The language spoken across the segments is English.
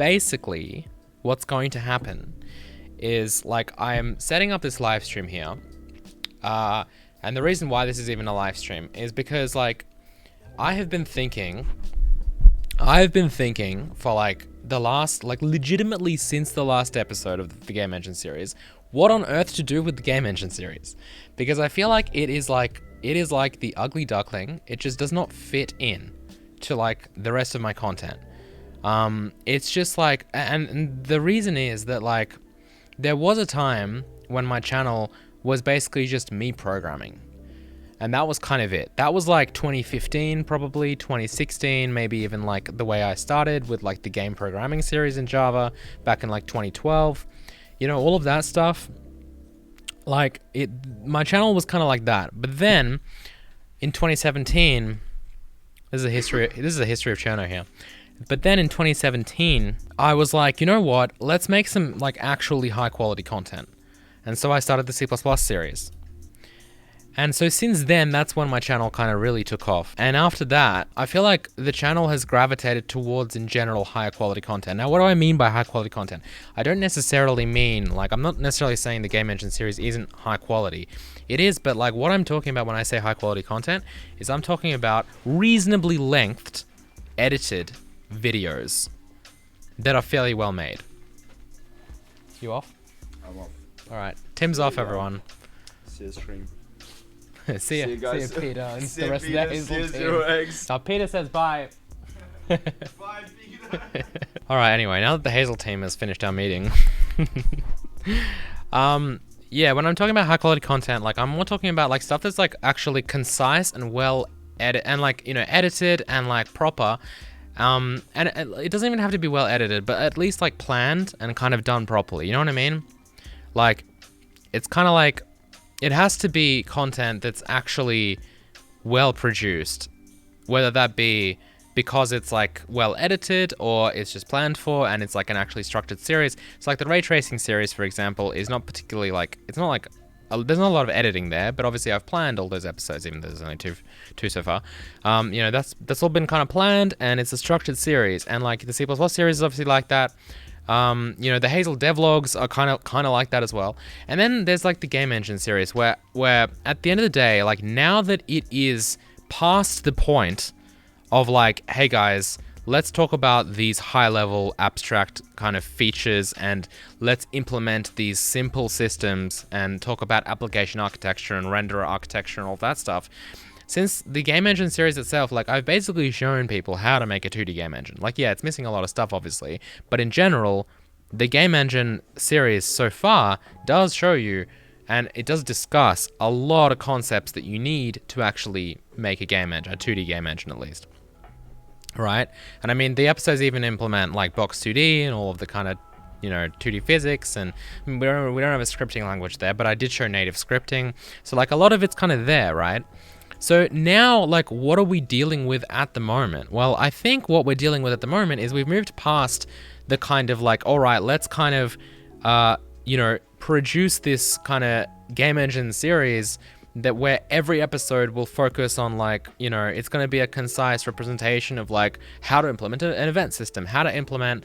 basically, what's going to happen is, like, I'm setting up this live stream here. And the reason why this is even a live stream is because, like, I have been thinking for, like, the last, like, legitimately since the last episode of the Game Engine series, what on earth to do with the Game Engine series. Because I feel like it is like the ugly duckling. It just does not fit in to, like, the rest of my content. It's just like, and the reason is that, like, there was a time when my channel was basically just me programming. And that was kind of it. That was like 2015, probably 2016, maybe even like the way I started with like the game programming series in Java back in like 2012. You know, all of that stuff. Like, my channel was kind of like that. But then in 2017, this is a history of Cherno here. But then in 2017, I was like, you know what? Let's make some like actually high quality content. And so I started the C++ series. And so since then, that's when my channel kind of really took off. And after that, I feel like the channel has gravitated towards, in general, higher quality content. Now, what do I mean by high quality content? I don't necessarily mean, like, I'm not necessarily saying the Game Engine series isn't high quality. It is, but like what I'm talking about when I say high quality content is I'm talking about reasonably lengthed, edited videos that are fairly well made. You off? I'm off. All right, Tim's off, everyone. See you stream. See ya, guys. see ya, Peter, and See the ya, rest Peter. of that See ya, Hazel Zero team. Eggs. Now, Peter says bye. Bye, Peter. Alright, anyway, now that the Hazel team has finished our meeting. Yeah, when I'm talking about high quality content, like, I'm more talking about, like, stuff that's, like, actually concise and well edited, and, like, you know, edited and, like, proper. And it doesn't even have to be well edited, but at least, like, planned and kind of done properly. You know what I mean? Like, it's kind of like, it has to be content that's actually well produced, whether that be because it's like well edited or it's just planned for and it's like an actually structured series. It's like the ray tracing series, for example, is not particularly like, it's not like, there's not a lot of editing there, but obviously I've planned all those episodes, even though there's only two so far. You know, that's all been kind of planned, and it's a structured series, and like the C++ series is obviously like that. You know, the Hazel devlogs are kind of like that as well. And then there's like the Game Engine series where at the end of the day, like, now that it is past the point of like, hey guys, let's talk about these high level abstract kind of features and let's implement these simple systems and talk about application architecture and renderer architecture and all that stuff. Since the Game Engine series itself, like, I've basically shown people how to make a 2D game engine. Like, yeah, it's missing a lot of stuff, obviously, but in general, the Game Engine series so far does show you, and it does discuss a lot of concepts that you need to actually make a game engine, a 2D game engine at least. Right? And I mean, the episodes even implement, like, Box 2D and all of the kind of, you know, 2D physics, and I mean, we don't have a scripting language there, but I did show native scripting. So, like, a lot of it's kind of there, right? So now, like, what are we dealing with at the moment? Well, I think what we're dealing with at the moment is we've moved past the kind of like, all right, let's kind of, you know, produce this kind of game engine series that where every episode will focus on, like, you know, it's going to be a concise representation of like how to implement an event system, how to implement,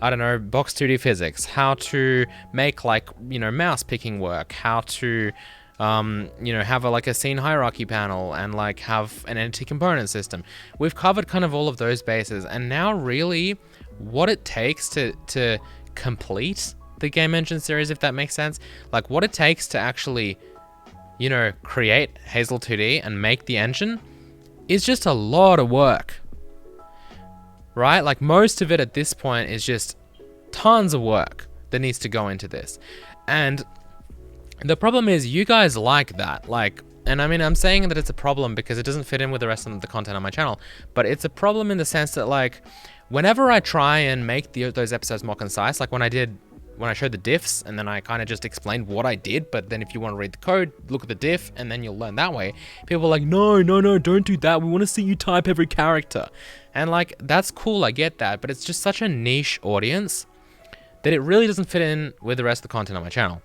I don't know, Box 2D physics, how to make, like, you know, mouse picking work, how to you know, have a scene hierarchy panel and like have an entity component system. We've covered kind of all of those bases, and now really what it takes to complete the Game Engine series, if that makes sense, like what it takes to actually, you know, create Hazel 2D and make the engine is just a lot of work, right? Like, most of it at this point is just tons of work that needs to go into this. And the problem is, you guys like that, like, and I mean, I'm saying that it's a problem because it doesn't fit in with the rest of the content on my channel, but it's a problem in the sense that, like, whenever I try and make those episodes more concise, like when I showed the diffs and then I kind of just explained what I did, but then if you want to read the code, look at the diff and then you'll learn that way. People are like, no, don't do that. We want to see you type every character. And like, that's cool, I get that, but it's just such a niche audience that it really doesn't fit in with the rest of the content on my channel.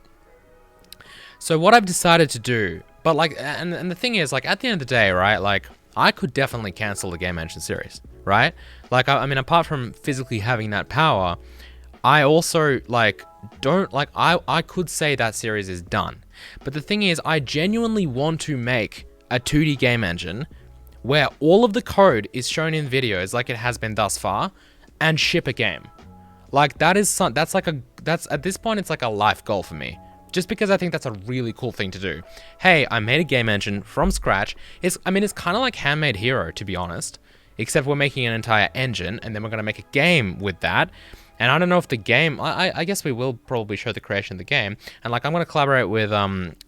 So what I've decided to do, but like, and the thing is, like, at the end of the day, right, like, I could definitely cancel the Game Engine series, right? Like, I mean, apart from physically having that power, I also, like, don't, like, I could say that series is done. But the thing is, I genuinely want to make a 2D game engine where all of the code is shown in videos like it has been thus far, and ship a game. Like, that's at this point, it's like a life goal for me. Just because I think that's a really cool thing to do. Hey, I made a game engine from scratch. It's kind of like Handmade Hero, to be honest. Except we're making an entire engine, and then we're going to make a game with that. And I don't know if the game... I guess we will probably show the creation of the game. And, like, I'm going to collaborate with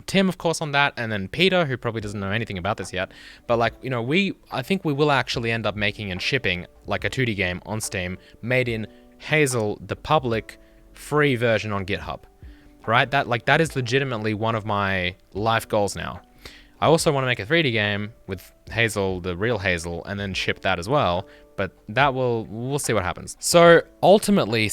Tim, of course, on that. And then Peter, who probably doesn't know anything about this yet. But, like, you know, I think we will actually end up making and shipping, like, a 2D game on Steam made in Hazel, the public, free version on GitHub. Right? That is legitimately one of my life goals now. I also want to make a 3D game with Hazel, the real Hazel, and then ship that as well. But we'll see what happens. So ultimately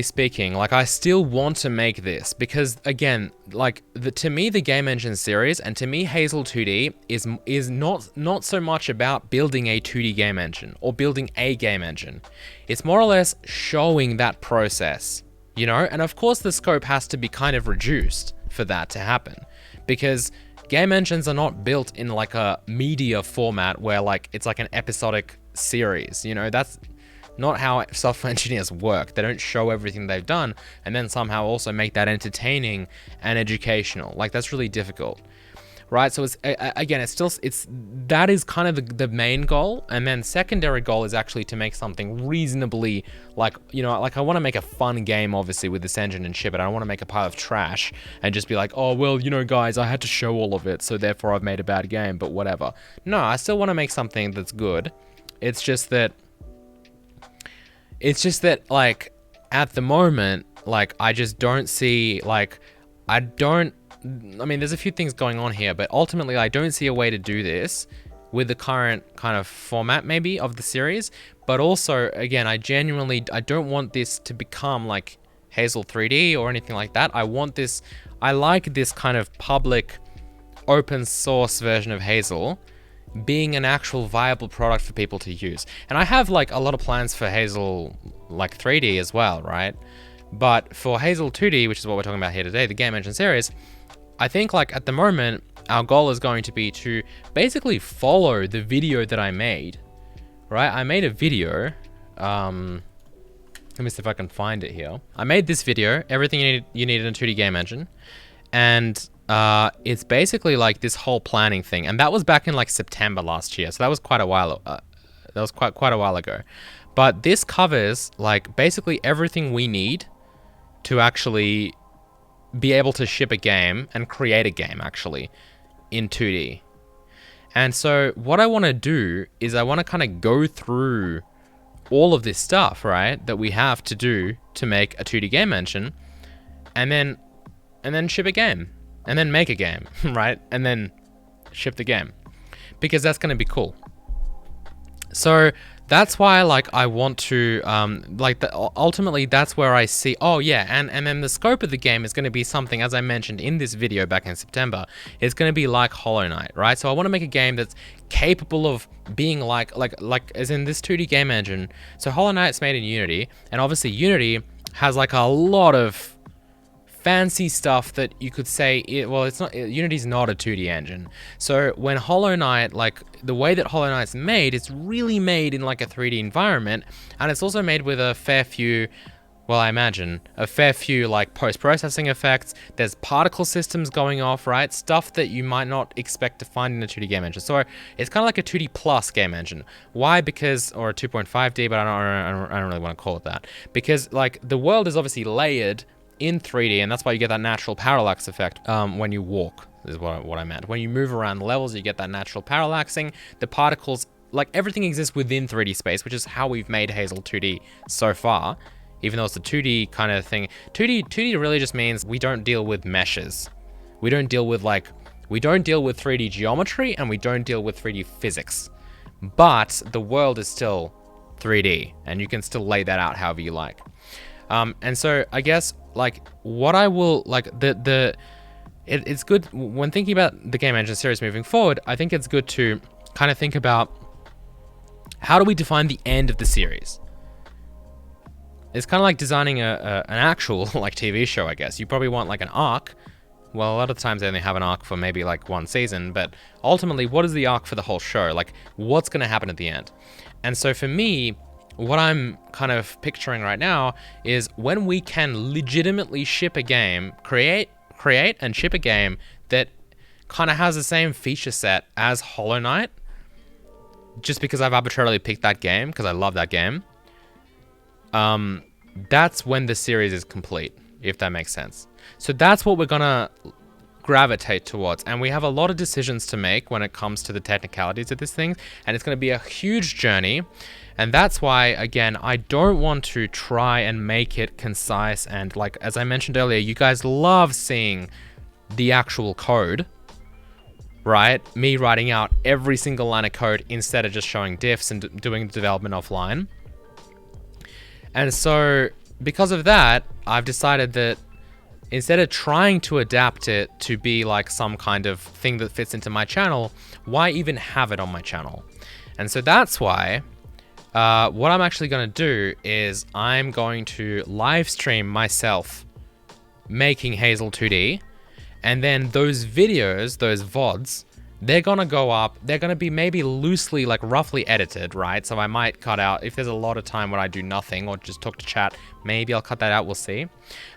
speaking, like, I still want to make this because, again, like, to me, the game engine series, and to me, Hazel 2D is not so much about building a 2D game engine or building a game engine. It's more or less showing that process, you know? And of course, the scope has to be kind of reduced for that to happen, because game engines are not built in like a media format where, like, it's like an episodic series, you know? That's not how software engineers work. They don't show everything they've done and then somehow also make that entertaining and educational. Like, that's really difficult, right? So it's, again, that is kind of the main goal. And then secondary goal is actually to make something reasonably, like, you know, like, I want to make a fun game, obviously, with this engine and ship it. I don't want to make a pile of trash and just be like, oh, well, you know, guys, I had to show all of it, so therefore I've made a bad game, but whatever. No, I still want to make something that's good. It's just that, like, at the moment, like, I just don't see, like, I mean, there's a few things going on here, but ultimately I don't see a way to do this with the current kind of format, maybe, of the series. But also, again, I don't want this to become like Hazel 3D or anything like that. I like this kind of public, open source version of Hazel being an actual viable product for people to use. And I have, like, a lot of plans for Hazel, like, 3D as well, right? But for Hazel 2D, which is what we're talking about here today, the game engine series, I think, like, at the moment, our goal is going to be to basically follow the video that I made, right? I made a video. Let me see if I can find it here. I made this video, everything you need in a 2D game engine. And it's basically like this whole planning thing. And that was back in, like, September last year. So that was quite a while. That was quite a while ago. But this covers, like, basically everything we need to actually be able to ship a game and create a game, actually, in 2D. And so what I want to do is I want to kind of go through all of this stuff, right, that we have to do to make a 2D game engine, and then ship a game, and then make a game, right, and then ship the game, because that's going to be cool. So that's why, like, I want to, ultimately, that's where I see, oh yeah, and then the scope of the game is going to be something, as I mentioned in this video back in September, it's going to be like Hollow Knight, right? So I want to make a game that's capable of being like as in this 2D game engine. So Hollow Knight's made in Unity, and obviously Unity has, like, a lot of fancy stuff that you could say, Unity's not a 2D engine. So when Hollow Knight, like, the way that Hollow Knight's made, it's really made in, like, a 3D environment, and it's also made with a fair few, like, post-processing effects. There's particle systems going off, right? Stuff that you might not expect to find in a 2D game engine. So it's kind of like a 2D plus game engine. Why? Because, or a 2.5D, but I don't really want to call it that. Because, like, the world is obviously layered in 3D, and that's why you get that natural parallax effect when you walk, is what I meant. When you move around levels, you get that natural parallaxing. The particles, like, everything exists within 3D space, which is how we've made Hazel 2D so far, even though it's a 2D kind of thing. 2D really just means we don't deal with meshes. We don't deal with 3D geometry, and we don't deal with 3D physics. But the world is still 3D, and you can still lay that out however you like. And so I guess, like, what I will, like, it's good when thinking about the game engine series moving forward. I think it's good to kind of think about how do we define the end of the series? It's kind of like designing an actual like TV show, I guess. You probably want like an arc. Well, a lot of times they only have an arc for maybe like one season, but ultimately, what is the arc for the whole show? Like, what's going to happen at the end? And so for me, what I'm kind of picturing right now is when we can legitimately ship a game, create and ship a game that kind of has the same feature set as Hollow Knight, just because I've arbitrarily picked that game because I love that game. That's when the series is complete, if that makes sense. So that's what we're gonna gravitate towards, and we have a lot of decisions to make when it comes to the technicalities of this thing, and it's going to be a huge journey. And that's why, again, I don't want to try and make it concise, and like as I mentioned earlier, you guys love seeing the actual code, right? Me writing out every single line of code instead of just showing diffs and doing the development offline. And so because of that, I've decided that instead of trying to adapt it to be like some kind of thing that fits into my channel, why even have it on my channel? And so that's why what I'm actually going to do is I'm going to live stream myself making Hazel 2D, and then those videos, those VODs, they're going to go up. They're going to be maybe loosely, like roughly edited, right? So I might cut out, if there's a lot of time where I do nothing or just talk to chat, maybe I'll cut that out, we'll see.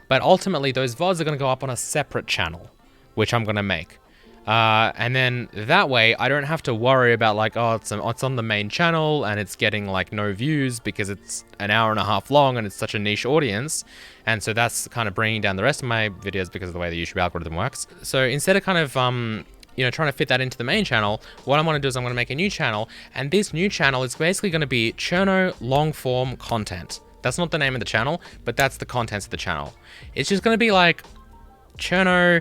But ultimately, those VODs are going to go up on a separate channel, which I'm going to make. And then that way, I don't have to worry about like, oh, it's on the main channel and it's getting like no views because it's an hour and a half long and it's such a niche audience. And so that's kind of bringing down the rest of my videos because of the way the YouTube algorithm works. So instead of kind of, you know, trying to fit that into the main channel, what I'm going to do is I'm going to make a new channel. And this new channel is basically going to be Cherno long form content. That's not the name of the channel, but that's the contents of the channel. It's just going to be like Cherno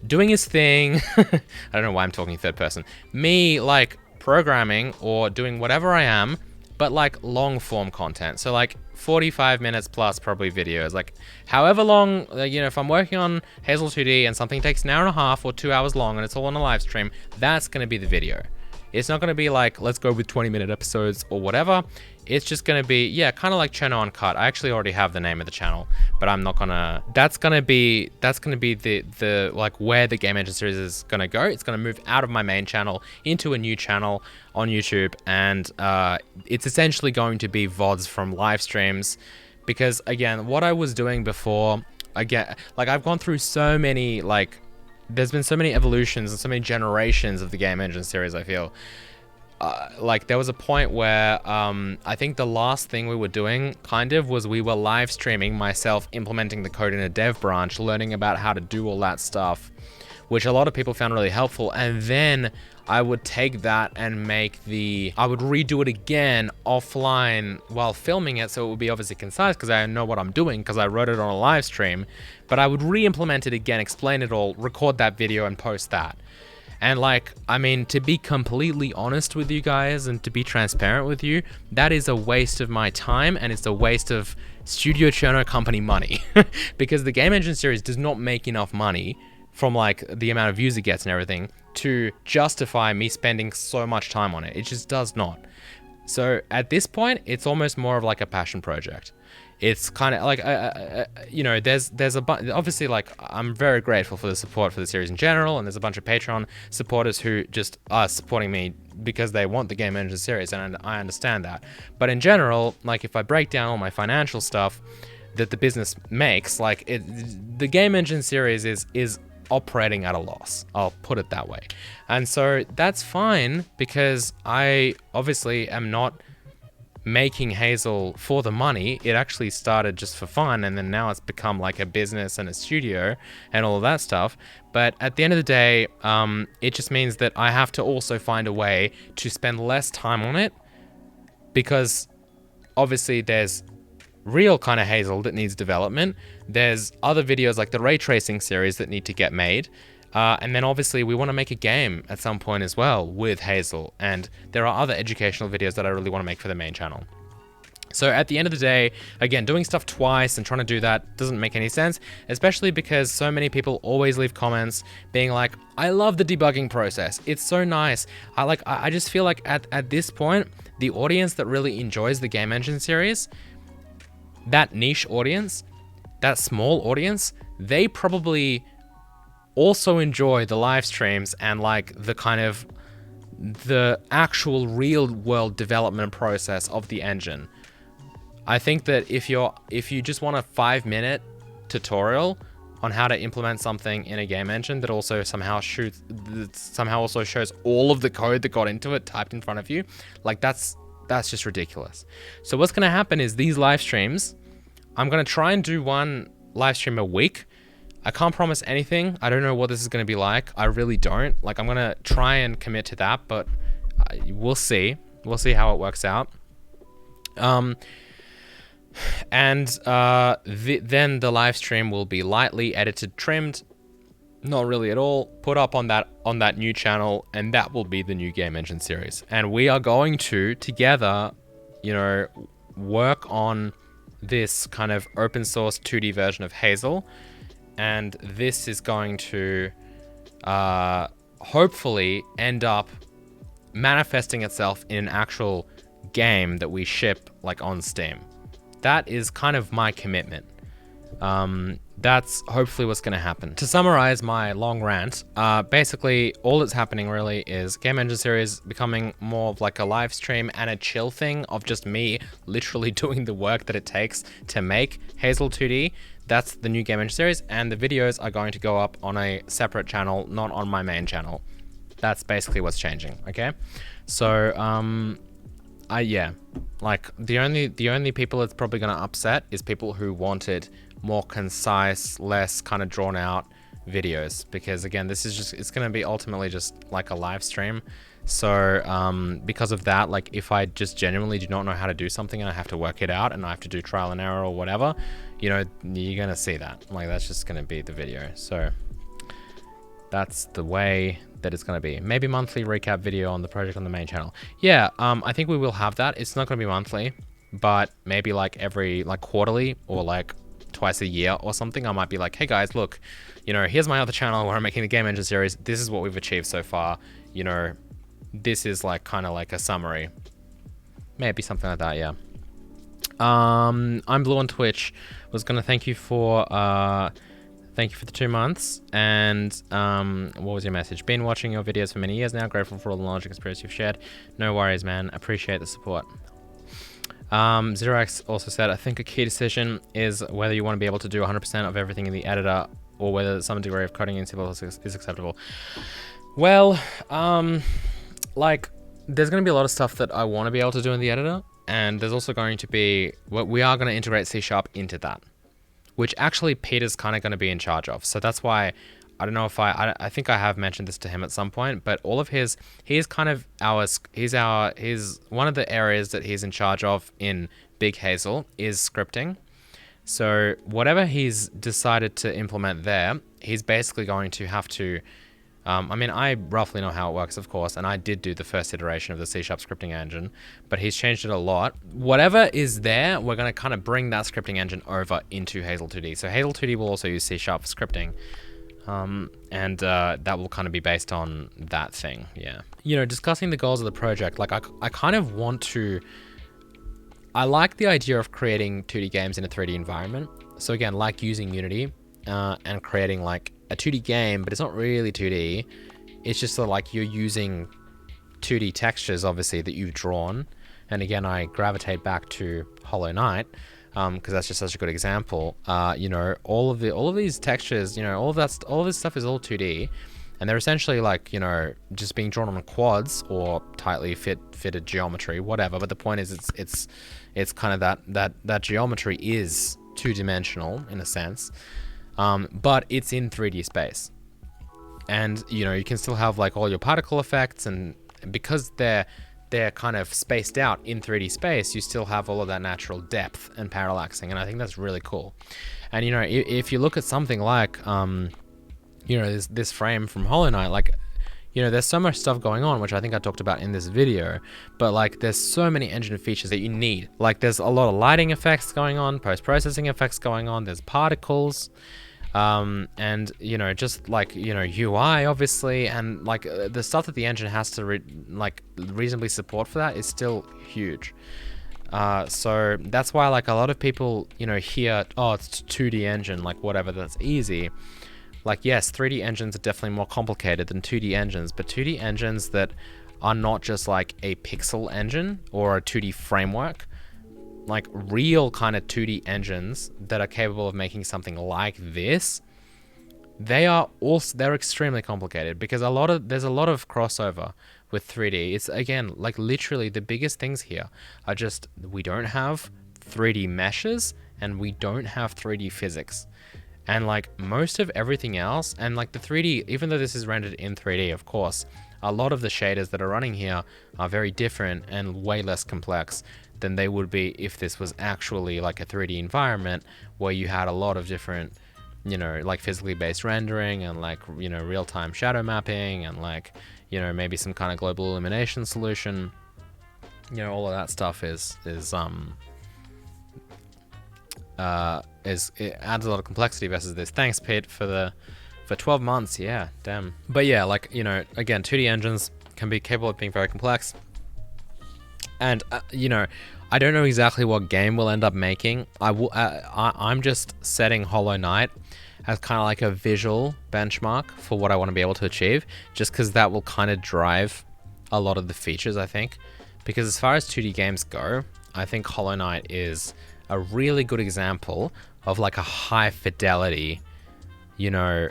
doing his thing. I don't know why I'm talking third person. Me like programming or doing whatever I am, but like long form content. So like 45 minutes plus probably videos, like however long, you know, if I'm working on Hazel 2D and something takes an hour and a half or 2 hours long and it's all on a live stream, that's going to be the video. It's not going to be like, let's go with 20-minute episodes or whatever. It's just going to be, yeah, kind of like Cherno Uncut. I actually already have the name of the channel, but I'm not going to, that's going to be the like where the Game Engine series is going to go. It's going to move out of my main channel into a new channel on YouTube. And it's essentially going to be VODs from live streams because again, what I was doing before, again, like I've gone through so many, like, there's been so many evolutions and so many generations of the Game Engine series, I feel. Like there was a point where I think the last thing we were doing kind of was we were live streaming myself implementing the code in a dev branch, learning about how to do all that stuff, which a lot of people found really helpful. And then I would take that and I would redo it again offline while filming it. So it would be obviously concise because I know what I'm doing because I wrote it on a live stream, but I would re-implement it again, explain it all, record that video and post that. And like, I mean, to be completely honest with you guys and to be transparent with you, that is a waste of my time and it's a waste of Studio Cherno company money because the Game Engine series does not make enough money from like the amount of views it gets and everything to justify me spending so much time on it. It just does not. So at this point, it's almost more of like a passion project. It's kind of like, you know, there's obviously like, I'm very grateful for the support for the series in general. And there's a bunch of Patreon supporters who just are supporting me because they want the Game Engine series. And I understand that. But in general, like if I break down all my financial stuff that the business makes, like the Game Engine series is operating at a loss. I'll put it that way. And so that's fine because I obviously am not making Hazel for the money. It actually started just for fun and then now it's become like a business and a studio and all of that stuff. But at the end of the day, it just means that I have to also find a way to spend less time on it because obviously there's real kind of Hazel that needs development. There's other videos like the ray tracing series that need to get made. And then obviously we want to make a game at some point as well with Hazel. And there are other educational videos that I really want to make for the main channel. So at the end of the day, again, doing stuff twice and trying to do that doesn't make any sense, especially because so many people always leave comments being like, I love the debugging process. It's so nice. I just feel like at this point, the audience that really enjoys the Game Engine series, that niche audience, that small audience, they probably also enjoy the live streams and like the kind of the actual real world development process of the engine. I think that if you just want a 5-minute tutorial on how to implement something in a game engine that also somehow also shows all of the code that got into it typed in front of you, like that's just ridiculous. So what's going to happen is these live streams, I'm going to try and do one live stream a week. I can't promise anything. I don't know what this is going to be like. I really don't. Like, I'm going to try and commit to that, but we'll see. We'll see how it works out. Then the live stream will be lightly edited, trimmed, not really at all, put up on that new channel, and that will be the new Game Engine series. And we are going to together, work on this kind of open source 2D version of Hazel, and this is going to hopefully end up manifesting itself in an actual game that we ship like on Steam. That is kind of my commitment. That's hopefully what's going to happen. To summarize my long rant, basically all that's happening really is Game Engine series becoming more of like a live stream and a chill thing of just me literally doing the work that it takes to make Hazel 2D. That's the new Game Engine series, and the videos are going to go up on a separate channel, not on my main channel. That's basically what's changing, okay? So, yeah, like the only people it's probably going to upset is people who wanted more concise, less kind of drawn out videos, because again, this is just, it's going to be ultimately just like a live stream. So because of that, like if I just genuinely do not know how to do something and I have to work it out and I have to do trial and error or whatever, you're going to see that. Like that's just going to be the video. So that's the way that it's going to be. Maybe monthly recap video on the project on the main channel. Yeah, I think we will have that. It's not going to be monthly, but maybe like every like quarterly or like twice a year or something. I might be like, hey guys, look, here's my other channel where I'm making the Game Engine series. This is what we've achieved so far. This is like kind of like a summary. Maybe something like that, yeah. I'm Blue on Twitch. Was gonna thank you for the 2 months. And what was your message? Been watching your videos for many years now. Grateful for all the knowledge and experience you've shared. No worries, man. Appreciate the support. Xerox also said, I think a key decision is whether you want to be able to do 100% of everything in the editor or whether some degree of coding in C++ is acceptable. Well, like there's going to be a lot of stuff that I want to be able to do in the editor, and there's also going to be we are going to integrate C# into that, which actually Peter's kind of going to be in charge of. So that's why I don't know if I think I have mentioned this to him at some point, but all of he's kind of he's one of the areas that he's in charge of in Big Hazel is scripting. So whatever he's decided to implement there, he's basically going to have to, I mean, I roughly know how it works, of course, and I did do the first iteration of the C# scripting engine, but he's changed it a lot. Whatever is there, we're going to kind of bring that scripting engine over into Hazel 2D. So Hazel 2D will also use C# for scripting. And that will kind of be based on that thing, yeah. Discussing the goals of the project, like I kind of want to, I like the idea of creating 2D games in a 3D environment. So again, like using Unity and creating like a 2D game, but it's not really 2D. It's just like you're using 2D textures, obviously, that you've drawn. And again, I gravitate back to Hollow Knight, because that's just such a good example. All of these textures, all of this stuff is all 2D, and they're essentially like, just being drawn on quads or tightly fitted geometry, whatever. But the point is, it's kind of that geometry is two-dimensional in a sense, but it's in 3D space, and you can still have like all your particle effects, and because they're kind of spaced out in 3D space, you still have all of that natural depth and parallaxing, and I think that's really cool. And if you look at something like this frame from Hollow Knight, like you know, there's so much stuff going on, which I think I talked about in this video, but like there's so many engine features that you need. Like there's a lot of lighting effects going on, post-processing effects going on, there's particles, and you know, just like, you know, UI obviously, and like the stuff that the engine has to reasonably support for that is still huge. So that's why like a lot of people, you know, hear, oh, it's 2D engine, like whatever, that's easy. Like, yes, 3D engines are definitely more complicated than 2D engines, but 2D engines that are not just like a pixel engine or a 2D framework, like real kind of 2D engines that are capable of making something like this, they're extremely complicated because there's a lot of crossover with 3D. It's, again, like literally the biggest things here are just we don't have 3D meshes and we don't have 3D physics. And like most of everything else, and like the 3D, even though this is rendered in 3D, of course, a lot of the shaders that are running here are very different and way less complex than they would be if this was actually like a 3D environment where you had a lot of different, you know, like physically based rendering and like, you know, real-time shadow mapping and like, you know, maybe some kind of global illumination solution. You know, all of that stuff it adds a lot of complexity versus this. Thanks, Pete, for 12 months. Yeah, damn. But yeah, like, you know, again, 2D engines can be capable of being very complex. And you know, I don't know exactly what game we'll end up making. I'm just setting Hollow Knight as kind of like a visual benchmark for what I want to be able to achieve, just because that will kind of drive a lot of the features, I think. Because as far as 2D games go, I think Hollow Knight is a really good example of like a high fidelity, you know,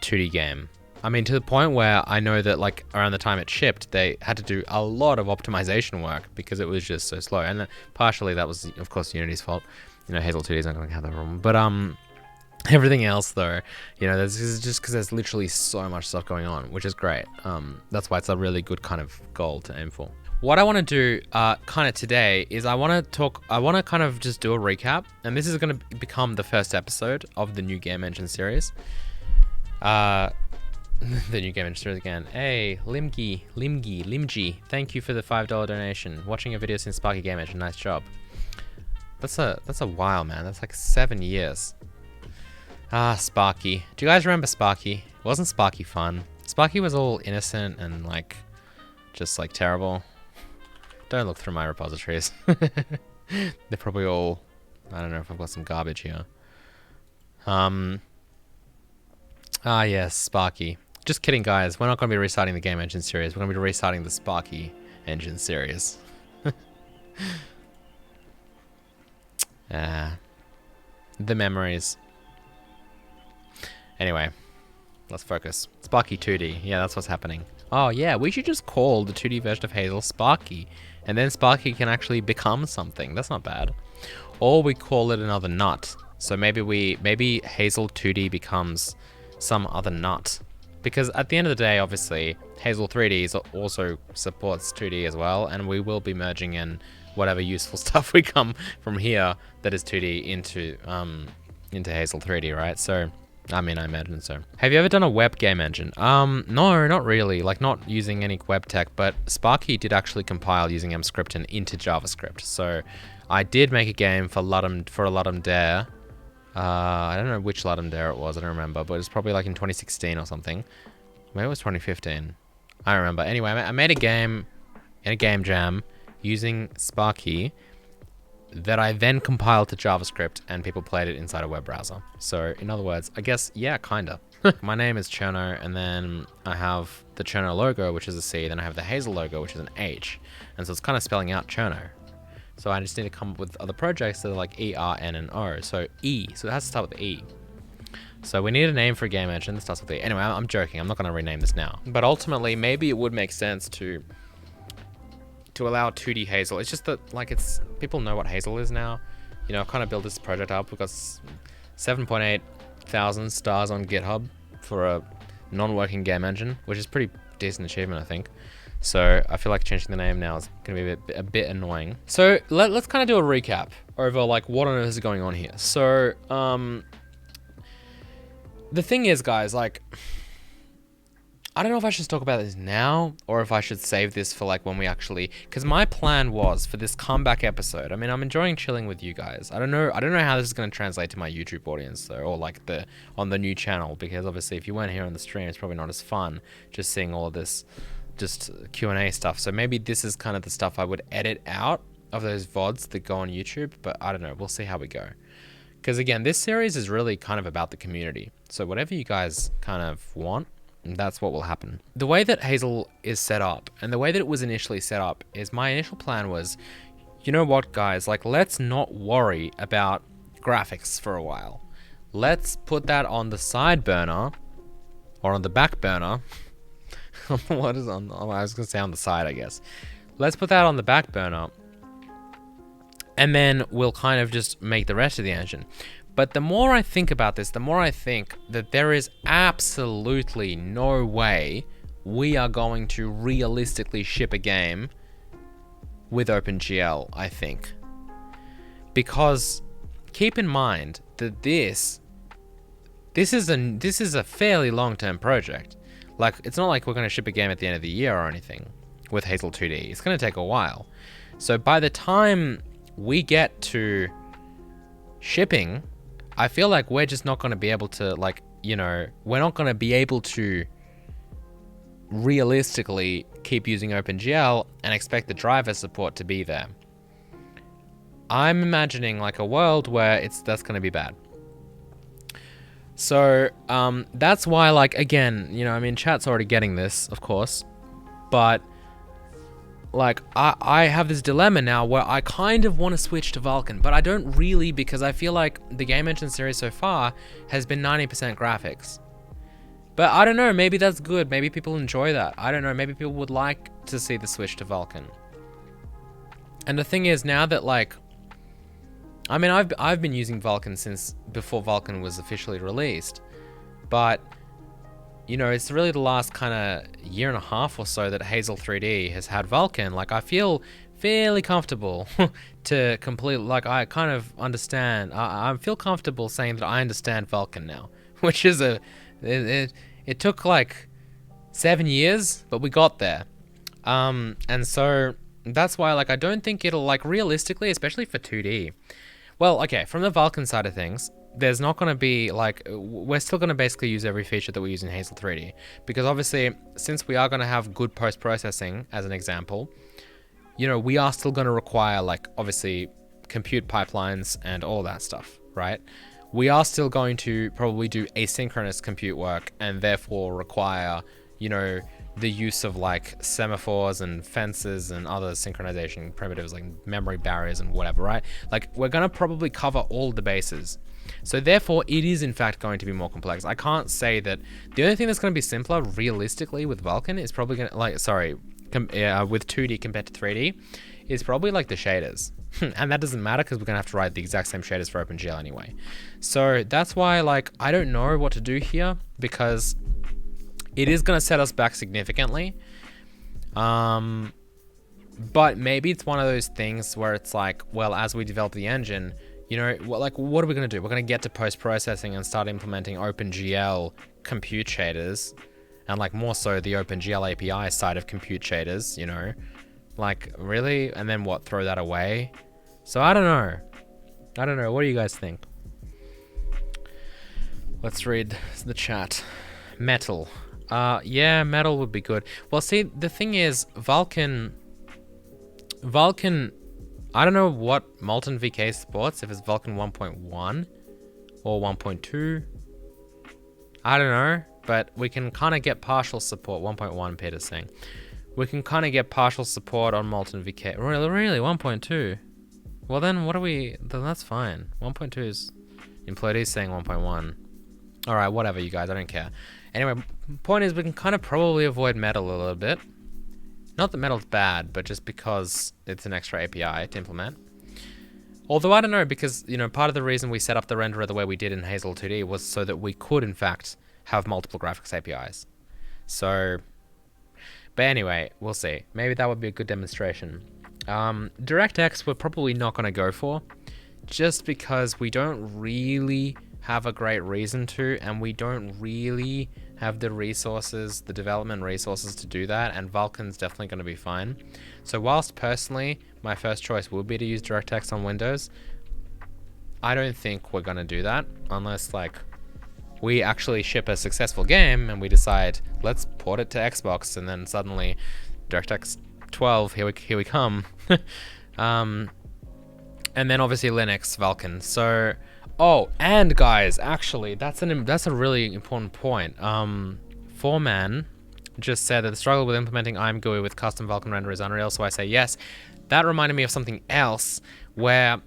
2D game. I mean, to the point where I know that like around the time it shipped, they had to do a lot of optimization work because it was just so slow. And partially that was, of course, Unity's fault. You know, Hazel 2D is not going to have that problem. But everything else though, you know, this is just because there's literally so much stuff going on, which is great. That's why it's a really good kind of goal to aim for. What I want to do kind of today is I want to kind of just do a recap. And this is going to become the first episode of the new Game Engine series. The new Game Engine series again. Hey, Limgi, thank you for the $5 donation. Watching a video since Sparky Game Engine, nice job. That's a while, man. That's like 7 years. Ah, Sparky. Do you guys remember Sparky? Wasn't Sparky fun? Sparky was all innocent and like, just like terrible. Don't look through my repositories. They're probably all, I don't know if I've got some garbage here. Ah yes, Sparky. Just kidding, guys. We're not going to be restarting the Game Engine series. We're going to be restarting the Sparky Engine series. The memories. Anyway, let's focus. Sparky 2D. Yeah, that's what's happening. Oh yeah, we should just call the 2D version of Hazel Sparky. And then Sparky can actually become something. That's not bad. Or we call it another nut. So maybe Hazel 2D becomes some other nut. Because at the end of the day, obviously, Hazel 3D also supports 2D as well, and we will be merging in whatever useful stuff we come from here that is 2D into Hazel 3D, right? So, I mean, I imagine so. Have you ever done a web game engine? No, not really. Like, not using any web tech, but Sparky did actually compile using mscripten into JavaScript. So, I did make a game for Ludum Dare. I don't know which Ludum Dare it was, I don't remember, but it was probably like in 2016 or something. Maybe it was 2015. I don't remember. Anyway, I made a game in a game jam using Sparky that I then compiled to JavaScript and people played it inside a web browser. So in other words, I guess, yeah, kinda. My name is Cherno, and then I have the Cherno logo, which is a C, then I have the Hazel logo, which is an H. And so it's kind of spelling out Cherno. So I just need to come up with other projects that are like E, R, N, and O. So E. So it has to start with E. So we need a name for a game engine that starts with E. Anyway, I'm joking. I'm not going to rename this now. But ultimately, maybe it would make sense to allow 2D Hazel. It's just that, like, people know what Hazel is now. You know, I've kind of built this project up. We've got 7.8 thousand stars on GitHub for a non-working game engine, which is pretty decent achievement, I think. So I feel like changing the name now is going to be a bit annoying. So let's kind of do a recap over like what on earth is going on here. So the thing is, guys, like I don't know if I should talk about this now or if I should save this for like when we actually, because my plan was for this comeback episode. I mean, I'm enjoying chilling with you guys. I don't know how this is going to translate to my YouTube audience though, or like the on the new channel, because obviously if you weren't here on the stream, it's probably not as fun just seeing all of this just Q&A stuff. So maybe this is kind of the stuff I would edit out of those VODs that go on YouTube, but I don't know. We'll see how we go. Because again, this series is really kind of about the community. So whatever you guys kind of want, that's what will happen. The way that Hazel is set up, and the way that it was initially set up, is my initial plan was, you know what, guys, like, let's not worry about graphics for a while. Let's put that on the side burner, or on the back burner. What is on? Oh, I was gonna say on the side, I guess. Let's put that on the back burner, and then we'll kind of just make the rest of the engine. But the more I think about this, the more I think that there is absolutely no way we are going to realistically ship a game with OpenGL, I think. Because keep in mind that this is a fairly long-term project. Like, it's not like we're going to ship a game at the end of the year or anything with Hazel 2D. It's going to take a while. So by the time we get to shipping, I feel like we're just not going to be able to, like, you know, we're not going to be able to realistically keep using OpenGL and expect the driver support to be there. I'm imagining like a world where that's going to be bad. So that's why, like, again, you know, I mean, chat's already getting this, of course, but like, I have this dilemma now where I kind of want to switch to Vulkan, but I don't really, because I feel like the game engine series so far has been 90% graphics. But I don't know, maybe that's good. Maybe people enjoy that. I don't know, maybe people would like to see the switch to Vulkan. And the thing is, now that, like, I mean, I've been using Vulkan since before Vulkan was officially released, but you know, it's really the last kind of year and a half or so that Hazel 3D has had Vulkan. Like, I feel fairly comfortable to completely, like, I kind of understand. I feel comfortable saying that I understand Vulkan now, which is it took like 7 years, but we got there. And so that's why, like, I don't think it'll, like, realistically, especially for 2D. Well, okay, from the Vulkan side of things, there's not going to be, like, we're still going to basically use every feature that we use in Hazel 3D. Because obviously, since we are going to have good post-processing, as an example, you know, we are still going to require, like, obviously, compute pipelines and all that stuff, right? We are still going to probably do asynchronous compute work and therefore require, you know, the use of, like, semaphores and fences and other synchronization primitives like memory barriers and whatever, right? Like, we're going to probably cover all the bases. So therefore, it is in fact going to be more complex. I can't say that the only thing that's going to be simpler realistically with Vulkan is probably going to, like, sorry, with 2D compared to 3D, is probably like the shaders. And that doesn't matter because we're going to have to write the exact same shaders for OpenGL anyway. So that's why, like, I don't know what to do here because it is going to set us back significantly. But maybe it's one of those things where it's like, well, as we develop the engine, you know, like, what are we going to do? We're going to get to post-processing and start implementing OpenGL compute shaders, and, like, more so the OpenGL API side of compute shaders, you know? Like, really? And then what, throw that away? So I don't know. I don't know. What do you guys think? Let's read the chat. Metal. Yeah, metal would be good. Well, see, the thing is, Vulkan, I don't know what Molten VK supports, if it's Vulkan 1.1 or 1.2. I don't know, but we can kind of get partial support. 1.1, Peter's saying. We can kind of get partial support on Molten VK. Really? 1.2? Well, then what are we... Then that's fine. 1.2 is... Implodi's saying 1.1. Alright, whatever, you guys. I don't care. Anyway, point is, we can kind of probably avoid metal a little bit. Not that metal's bad, but just because it's an extra API to implement. Although, I don't know, because, you know, part of the reason we set up the renderer the way we did in Hazel 2D was so that we could, in fact, have multiple graphics APIs. So... But anyway, we'll see. Maybe that would be a good demonstration. DirectX we're probably not going to go for, just because we don't really have a great reason to, and we don't really have the resources, the development resources to do that, and Vulkan's definitely going to be fine. So whilst personally my first choice will be to use DirectX on Windows, I don't think we're going to do that unless like we actually ship a successful game and we decide let's port it to Xbox, and then suddenly DirectX 12, here we come. And then obviously Linux, Vulkan. So, oh, and guys, actually, that's a really important point. Foreman just said that the struggle with implementing IMGUI with custom Vulkan render is unreal, so I say yes. That reminded me of something else where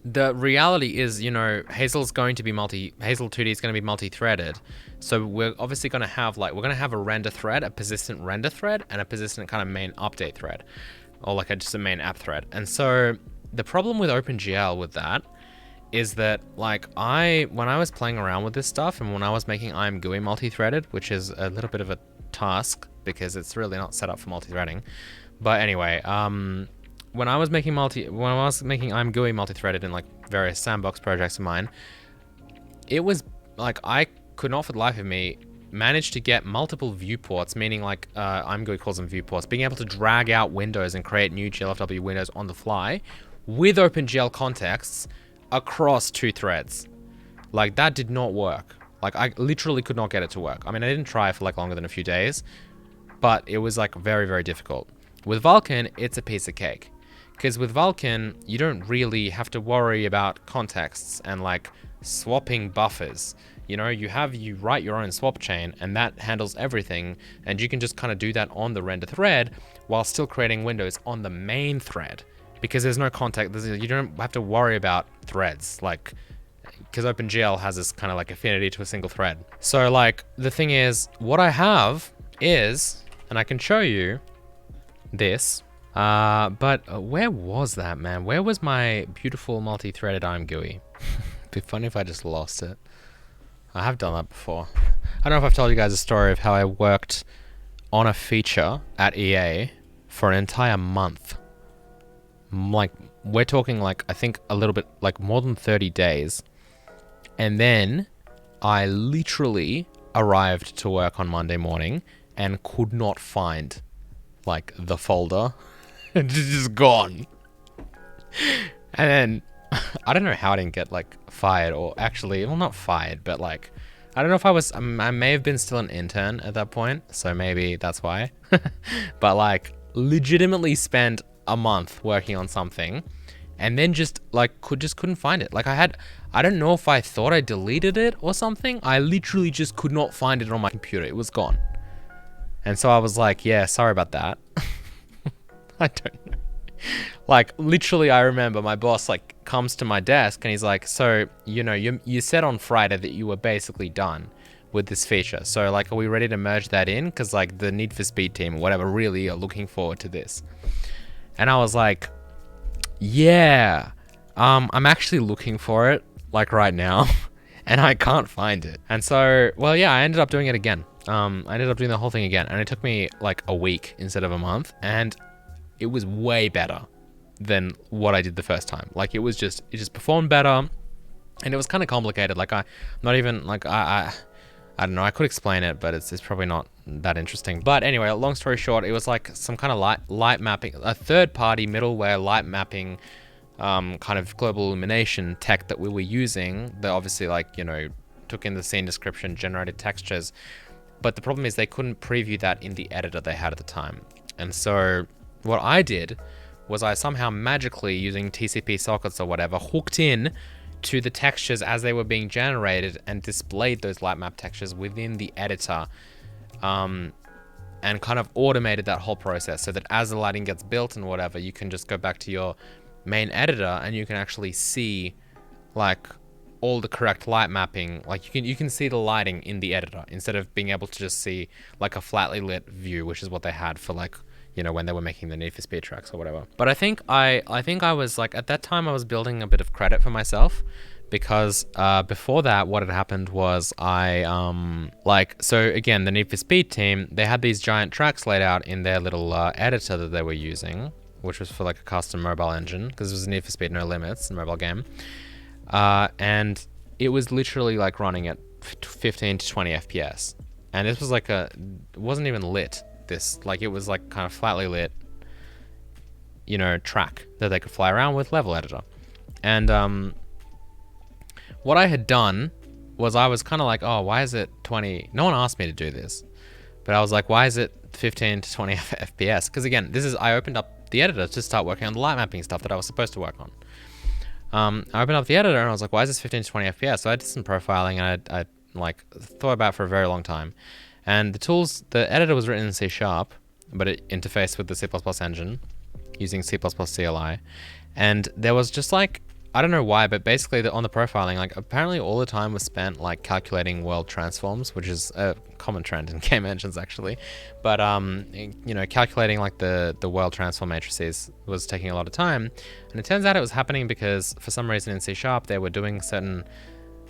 the reality is, you know, Hazel 2D is going to be multi-threaded. So we're obviously going to have we're going to have a render thread, a persistent render thread, and a persistent kind of main update thread, or like just a main app thread. And so the problem with OpenGL with that is that like when I was playing around with this stuff and when I was making IMGUI multi-threaded, which is a little bit of a task because it's really not set up for multi-threading. But anyway, when I was making IMGUI multi-threaded in like various sandbox projects of mine, it was like I could not for the life of me manage to get multiple viewports, meaning like IMGUI calls them viewports, being able to drag out windows and create new GLFW windows on the fly with OpenGL contexts across 2 threads. Like that did not work. Like I literally could not get it to work. I mean, I didn't try for like longer than a few days, but it was like very, very difficult. With Vulkan, it's a piece of cake. Because with Vulkan, you don't really have to worry about contexts and like swapping buffers. You know, you write your own swap chain and that handles everything, and you can just kind of do that on the render thread while still creating windows on the main thread. Because there's no context, you don't have to worry about threads, like, because OpenGL has this kind of like affinity to a single thread. So like, the thing is, what I have is, and I can show you this, but where was that, man? Where was my beautiful multi-threaded IMGUI? It'd be funny if I just lost it. I have done that before. I don't know if I've told you guys a story of how I worked on a feature at EA for an entire month. Like, we're talking like, I think a little bit, like more than 30 days. And then I literally arrived to work on Monday morning and could not find like the folder. It's just gone. And then I don't know how I didn't get like fired, or actually, well, not fired, but like, I don't know if I may have been still an intern at that point, so maybe that's why. But like, legitimately spent a month working on something and then just like couldn't find it. Like I don't know if I thought I deleted it or something. I literally just could not find it on my computer. It was gone. And so I was like, yeah, sorry about that. I don't know. Like, literally, I remember my boss, like, comes to my desk and he's like, so, you know, you said on Friday that you were basically done with this feature. So, like, are we ready to merge that in? Because, like, the Need for Speed team or whatever really are looking forward to this. And I was like, yeah, I'm actually looking for it, like, right now. And I can't find it. And so, well, yeah, I ended up doing it again. I ended up doing the whole thing again. And it took me, like, a week instead of a month. And it was way better than what I did the first time. Like, it just performed better, and it was kind of complicated. Like, I don't know, I could explain it, but it's probably not that interesting. But anyway, long story short, it was like some kind of light mapping, a third-party middleware light mapping kind of global illumination tech that we were using that obviously, like, you know, took in the scene description, generated textures. But the problem is they couldn't preview that in the editor they had at the time. And so what I did was I somehow magically, using TCP sockets or whatever, hooked in to the textures as they were being generated and displayed those light map textures within the editor, and kind of automated that whole process so that as the lighting gets built and whatever, you can just go back to your main editor and you can actually see like all the correct light mapping. Like you can see the lighting in the editor instead of being able to just see like a flatly lit view, which is what they had for like, you know, when they were making the Need for Speed tracks or whatever. But I think I was like, at that time I was building a bit of credit for myself, because before that, what had happened was so again, the Need for Speed team, they had these giant tracks laid out in their little editor that they were using, which was for like a custom mobile engine, because it was Need for Speed No Limits, mobile game. And it was literally like running at 15 to 20 FPS. And this was like it wasn't even lit. It was like kind of flatly lit, track that they could fly around with level editor. And what I had done was I was kind of like, oh, why is it 20? No one asked me to do this, but I was like, why is it 15 to 20 FPS? Because again, I opened up the editor to start working on the light mapping stuff that I was supposed to work on. I opened up the editor and I was like, why is this 15 to 20 FPS? So I did some profiling and I like thought about it for a very long time. And the editor was written in C#, but it interfaced with the C++ engine using C++ CLI. And there was just like, I don't know why, but basically on the profiling, like apparently all the time was spent like calculating world transforms, which is a common trend in game engines actually. But calculating like the world transform matrices was taking a lot of time. And it turns out it was happening because for some reason in C# they were doing certain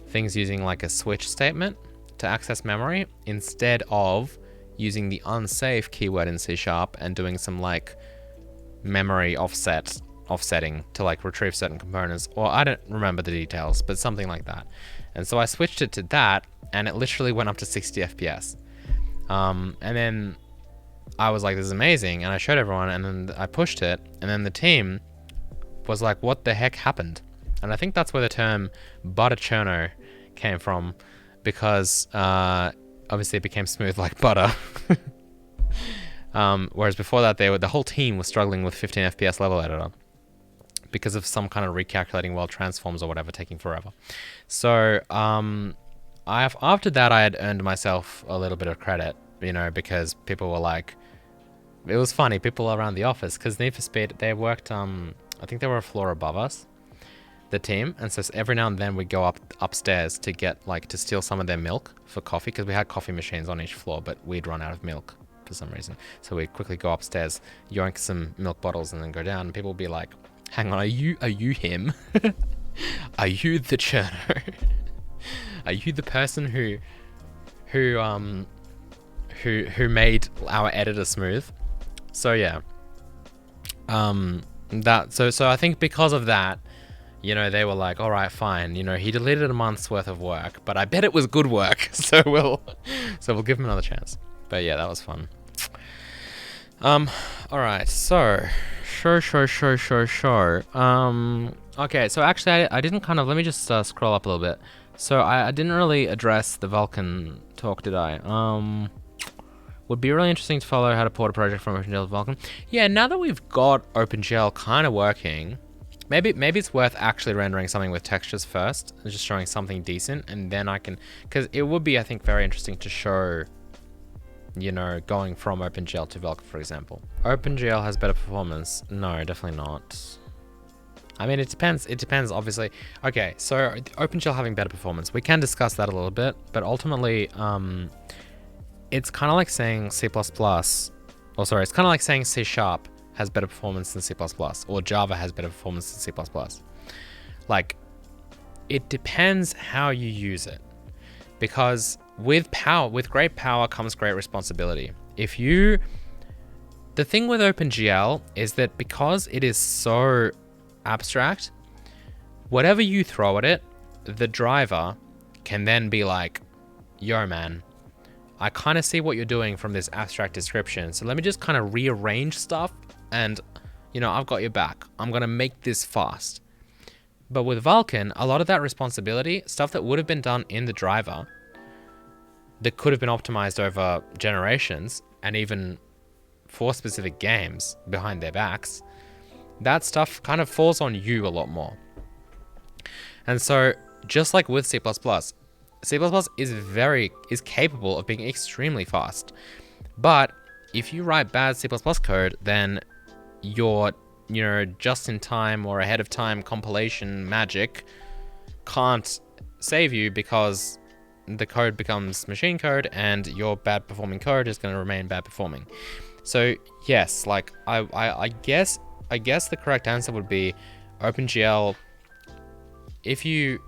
things using like a switch statement to access memory instead of using the unsafe keyword in C# and doing some like memory offsetting to like retrieve certain components, or I don't remember the details, but something like that. And so I switched it to that and it literally went up to 60 FPS. And then I was like, this is amazing. And I showed everyone and then I pushed it and then the team was like, what the heck happened? And I think that's where the term butter Cherno came from, because obviously it became smooth like butter. Whereas before that, the whole team was struggling with 15 FPS level editor because of some kind of recalculating world transforms or whatever taking forever. So after that, I had earned myself a little bit of credit, because people were like, it was funny, people around the office, because Need for Speed, they worked, I think they were a floor above us, the team, and so every now and then we'd go upstairs to get to steal some of their milk for coffee, because we had coffee machines on each floor, but we'd run out of milk for some reason. So we'd quickly go upstairs, yoink some milk bottles, and then go down, and people would be like, hang on, are you him? Are you the Cherno? Are you the person who made our editor smooth? So yeah. So I think because of that, they were like, all right, fine. He deleted a month's worth of work, but I bet it was good work. So we'll give him another chance. But yeah, that was fun. All right. So, sure. Okay. So actually, I didn't let me just scroll up a little bit. So I didn't really address the Vulkan talk, did I? Would be really interesting to follow how to port a project from OpenGL to Vulkan. Yeah. Now that we've got OpenGL kind of working, maybe it's worth actually rendering something with textures first, and just showing something decent, and then I can, because it would be, I think, very interesting to show, going from OpenGL to Vulkan, for example. OpenGL has better performance. No, definitely not. I mean, it depends. It depends, obviously. Okay, so OpenGL having better performance, we can discuss that a little bit, but ultimately, it's kind of like saying C++, it's kind of like saying C# has better performance than C++, or Java has better performance than C++. Like, it depends how you use it, because with great power comes great responsibility. The thing with OpenGL is that because it is so abstract, whatever you throw at it, the driver can then be like, yo man, I kind of see what you're doing from this abstract description, so let me just kind of rearrange stuff, and I've got your back. I'm gonna make this fast. But with Vulkan, a lot of that responsibility, stuff that would have been done in the driver, that could have been optimized over generations, and even for specific games behind their backs, that stuff kind of falls on you a lot more. And so, just like with C++, C++ is capable of being extremely fast. But if you write bad C++ code, then your just-in-time or ahead-of-time compilation magic can't save you, because the code becomes machine code and your bad performing code is going to remain bad performing. So yes, like I guess the correct answer would be OpenGL. If you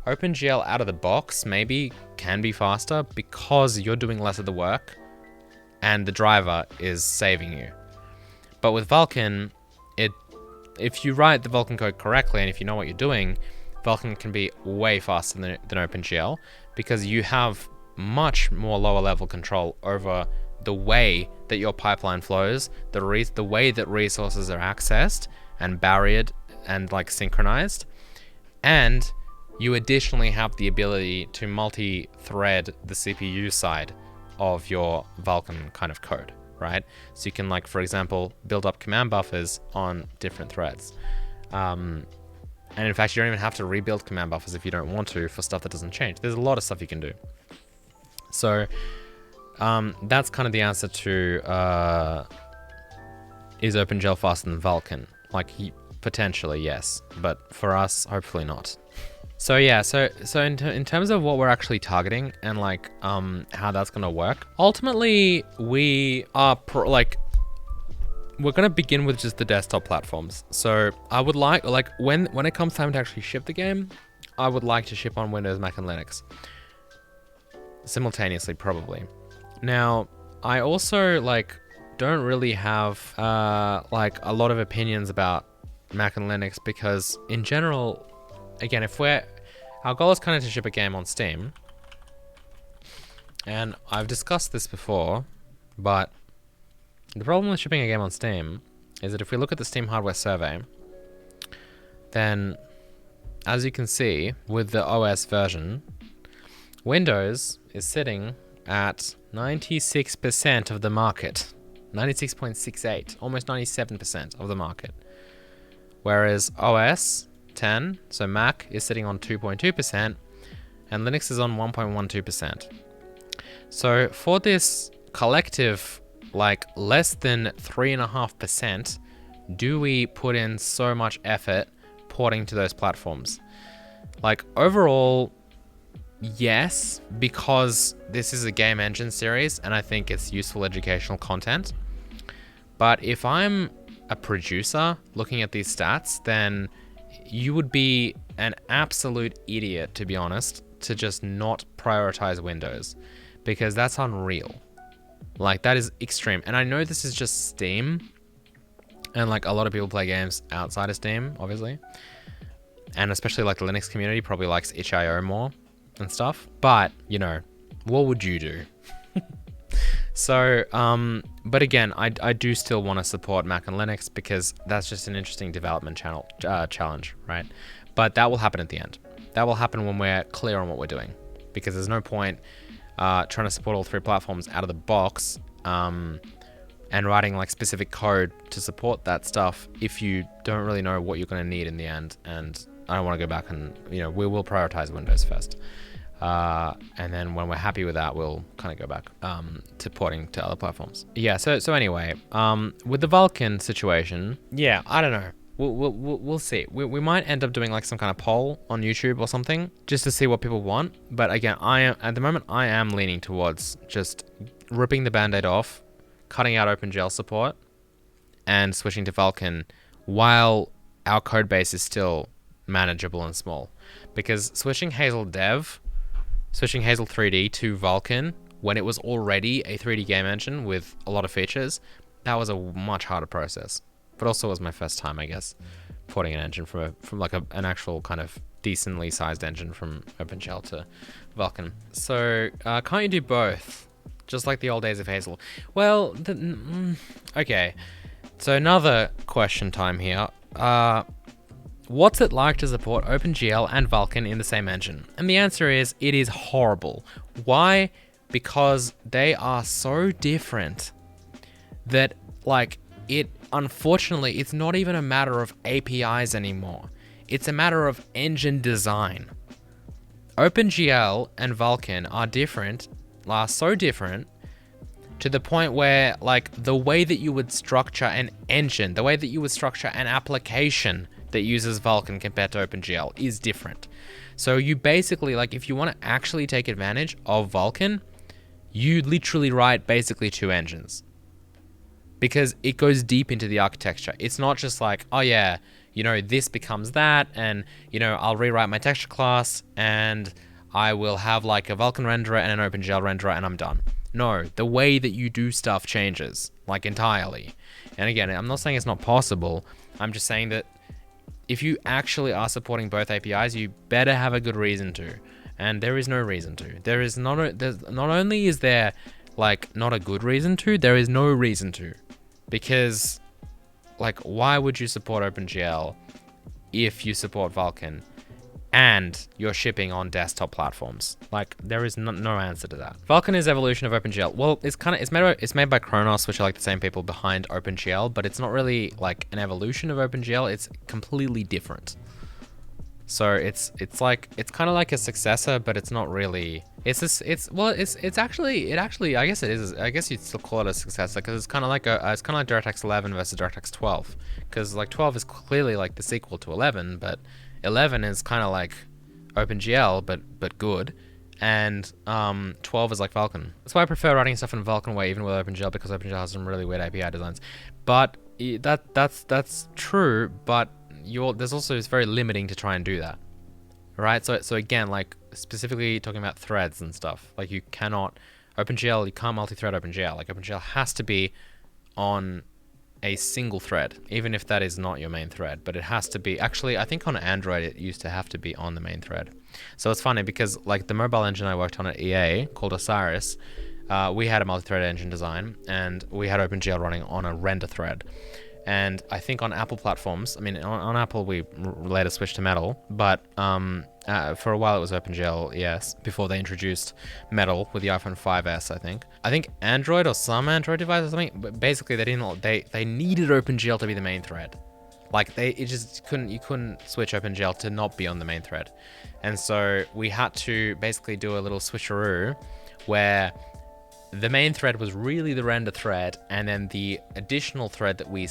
OpenGL out of the box maybe can be faster because you're doing less of the work and the driver is saving you. But with Vulkan, if you write the Vulkan code correctly and if you know what you're doing, Vulkan can be way faster than OpenGL because you have much more lower level control over the way that your pipeline flows, the way that resources are accessed and barriered and like synchronized, and you additionally have the ability to multi-thread the CPU side of your Vulkan kind of code, right? So you can, like, for example, build up command buffers on different threads. And in fact, you don't even have to rebuild command buffers if you don't want to for stuff that doesn't change. There's a lot of stuff you can do. So that's kind of the answer to is OpenGL faster than Vulkan? Like, potentially, yes. But for us, hopefully not. So yeah, so in terms of what we're actually targeting and like how that's gonna work, ultimately we are we're gonna begin with just the desktop platforms. So I would like when it comes time to actually ship the game, I would like to ship on Windows, Mac, and Linux simultaneously, probably. Now I also like don't really have like a lot of opinions about Mac and Linux because in general, again, our goal is kind of to ship a game on Steam, and I've discussed this before, but the problem with shipping a game on Steam is that if we look at the Steam hardware survey, then as you can see with the OS version, Windows is sitting at 96% of the market, 96.68, almost 97% of the market, whereas OS 10, so Mac is sitting on 2.2% and Linux is on 1.12%. So for this collective, like less than 3.5%, do we put in so much effort porting to those platforms? Like overall, yes, because this is a game engine series and I think it's useful educational content. But if I'm a producer looking at these stats, then you would be an absolute idiot, to be honest, to just not prioritize Windows, because that's unreal. Like, that is extreme. And I know this is just Steam, and like a lot of people play games outside of Steam, obviously, and especially like the Linux community probably likes itch.io more and stuff. But you know, what would you do? So, but again, I do still want to support Mac and Linux because that's just an interesting development challenge, right? But that will happen at the end. That will happen when we're clear on what we're doing, because there's no point trying to support all three platforms out of the box and writing like specific code to support that stuff if you don't really know what you're going to need in the end. And I don't want to go back and, you know, we will prioritize Windows first. And then when we're happy with that, we'll kind of go back to porting to other platforms. Yeah, so anyway, with the Vulkan situation, yeah, I don't know. We'll see. We might end up doing like some kind of poll on YouTube or something just to see what people want. But again, at the moment I am leaning towards just ripping the band-aid off, cutting out OpenGL support, and switching to Vulkan while our code base is still manageable and small. Because switching Hazel 3D to Vulkan when it was already a 3D game engine with a lot of features, that was a much harder process. But also was my first time, I guess, porting an engine from like an actual kind of decently sized engine from OpenGL to Vulkan. So can't you do both? Just like the old days of Hazel. Well, okay. So another question time here. What's it like to support OpenGL and Vulkan in the same engine? And the answer is, it is horrible. Why? Because they are so different that, like, unfortunately, it's not even a matter of APIs anymore. It's a matter of engine design. OpenGL and Vulkan are so different to the point where, like, the way that you would structure an engine, the way that you would structure an application that uses Vulkan compared to OpenGL is different. So you basically, like, if you want to actually take advantage of Vulkan, you literally write basically two engines, because it goes deep into the architecture. It's not just like, oh yeah, you know, this becomes that, and, you know, I'll rewrite my texture class and I will have like a Vulkan renderer and an OpenGL renderer and I'm done. No, the way that you do stuff changes, like, entirely. And again, I'm not saying it's not possible. I'm just saying that if you actually are supporting both APIs, you better have a good reason to. And there is no reason to. There's not only is there like not a good reason to, there is no reason to. Because like, why would you support OpenGL if you support Vulkan and you're shipping on desktop platforms? Like, there is no answer to that. Vulkan is evolution of OpenGL. Well, it's made by Kronos, which are like the same people behind OpenGL, but it's not really like an evolution of OpenGL. It's completely different. So it's kind of like a successor, but it's not really. I guess it is. I guess you'd still call it a successor because it's kind of like DirectX 11 versus DirectX 12. Because like 12 is clearly like the sequel to 11, but 11 is kind of like OpenGL, but good, and 12 is like Vulkan. That's why I prefer writing stuff in Vulkan way even with OpenGL, because OpenGL has some really weird API designs. But that's true, but it's very limiting to try and do that, right? So again, like specifically talking about threads and stuff, like you can't multi-thread OpenGL. Like OpenGL has to be on a single thread, even if that is not your main thread, but it has to be. Actually, I think on Android it used to have to be on the main thread. So it's funny because like the mobile engine I worked on at EA called Osiris, we had a multi-thread engine design and we had OpenGL running on a render thread. And I think on Apple platforms, I mean, on Apple, we later switched to Metal, but for a while it was OpenGL, yes, before they introduced Metal with the iPhone 5S, I think. I think Android or some Android devices or something, but basically they needed OpenGL to be the main thread. Like you couldn't switch OpenGL to not be on the main thread. And so we had to basically do a little switcheroo where the main thread was really the render thread, and then the additional thread that we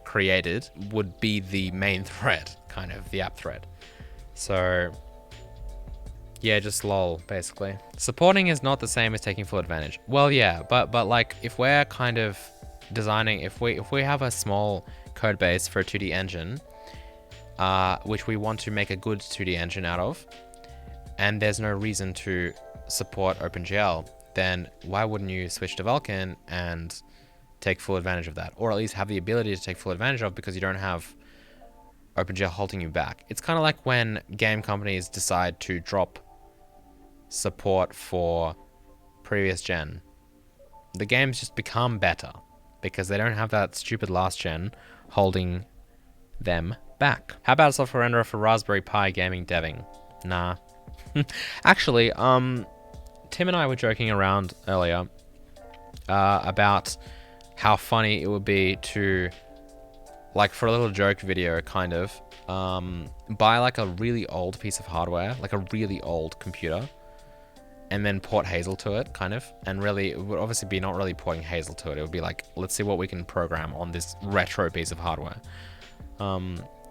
created would be the main thread, kind of the app thread. So yeah, just lol, basically. Supporting is not the same as taking full advantage. Well, yeah, but like if we're kind of designing, if we have a small code base for a 2D engine, which we want to make a good 2D engine out of, and there's no reason to support OpenGL, then why wouldn't you switch to Vulkan and take full advantage of that? Or at least have the ability to take full advantage of, because you don't have OpenGL holding you back. It's kind of like when game companies decide to drop support for previous gen. The games just become better because they don't have that stupid last gen holding them back. How about a software renderer for Raspberry Pi gaming deving? Nah. Actually, Tim and I were joking around earlier about how funny it would be to, like, for a little joke video, kind of, buy like a really old piece of hardware, like a really old computer, and then port Hazel to it, kind of. And really, it would obviously be not really porting Hazel to it. It would be like, let's see what we can program on this retro piece of hardware.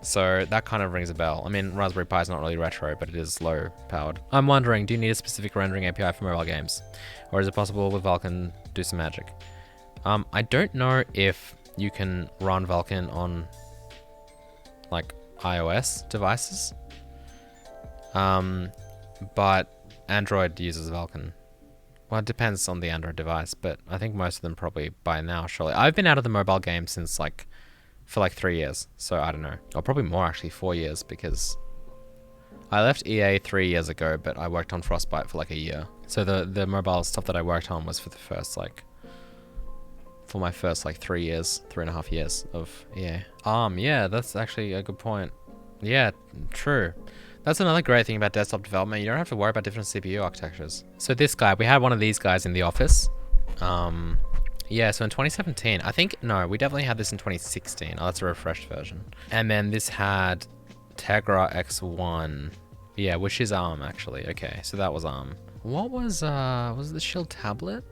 So that kind of rings a bell. I mean, Raspberry Pi is not really retro, but it is low powered. I'm wondering, do you need a specific rendering API for mobile games? Or is it possible with Vulkan do some magic? I don't know if you can run Vulkan on like iOS devices. But Android uses Vulkan. Well, it depends on the Android device, but I think most of them probably by now, surely. I've been out of the mobile game since for 3 years, so I don't know. Or probably more, actually, 4 years, because I left EA 3 years ago, but I worked on Frostbite for a year. So the mobile stuff that I worked on was for the first for my first 3.5 years of EA. Yeah, that's actually a good point. Yeah, true. That's another great thing about desktop development. You don't have to worry about different CPU architectures. So this guy, we had one of these guys in the office. Yeah, so in 2017, we definitely had this in 2016. Oh, that's a refreshed version. And then this had Tegra X1. Yeah, which is ARM, actually. Okay, so that was ARM. What was the Shield tablet?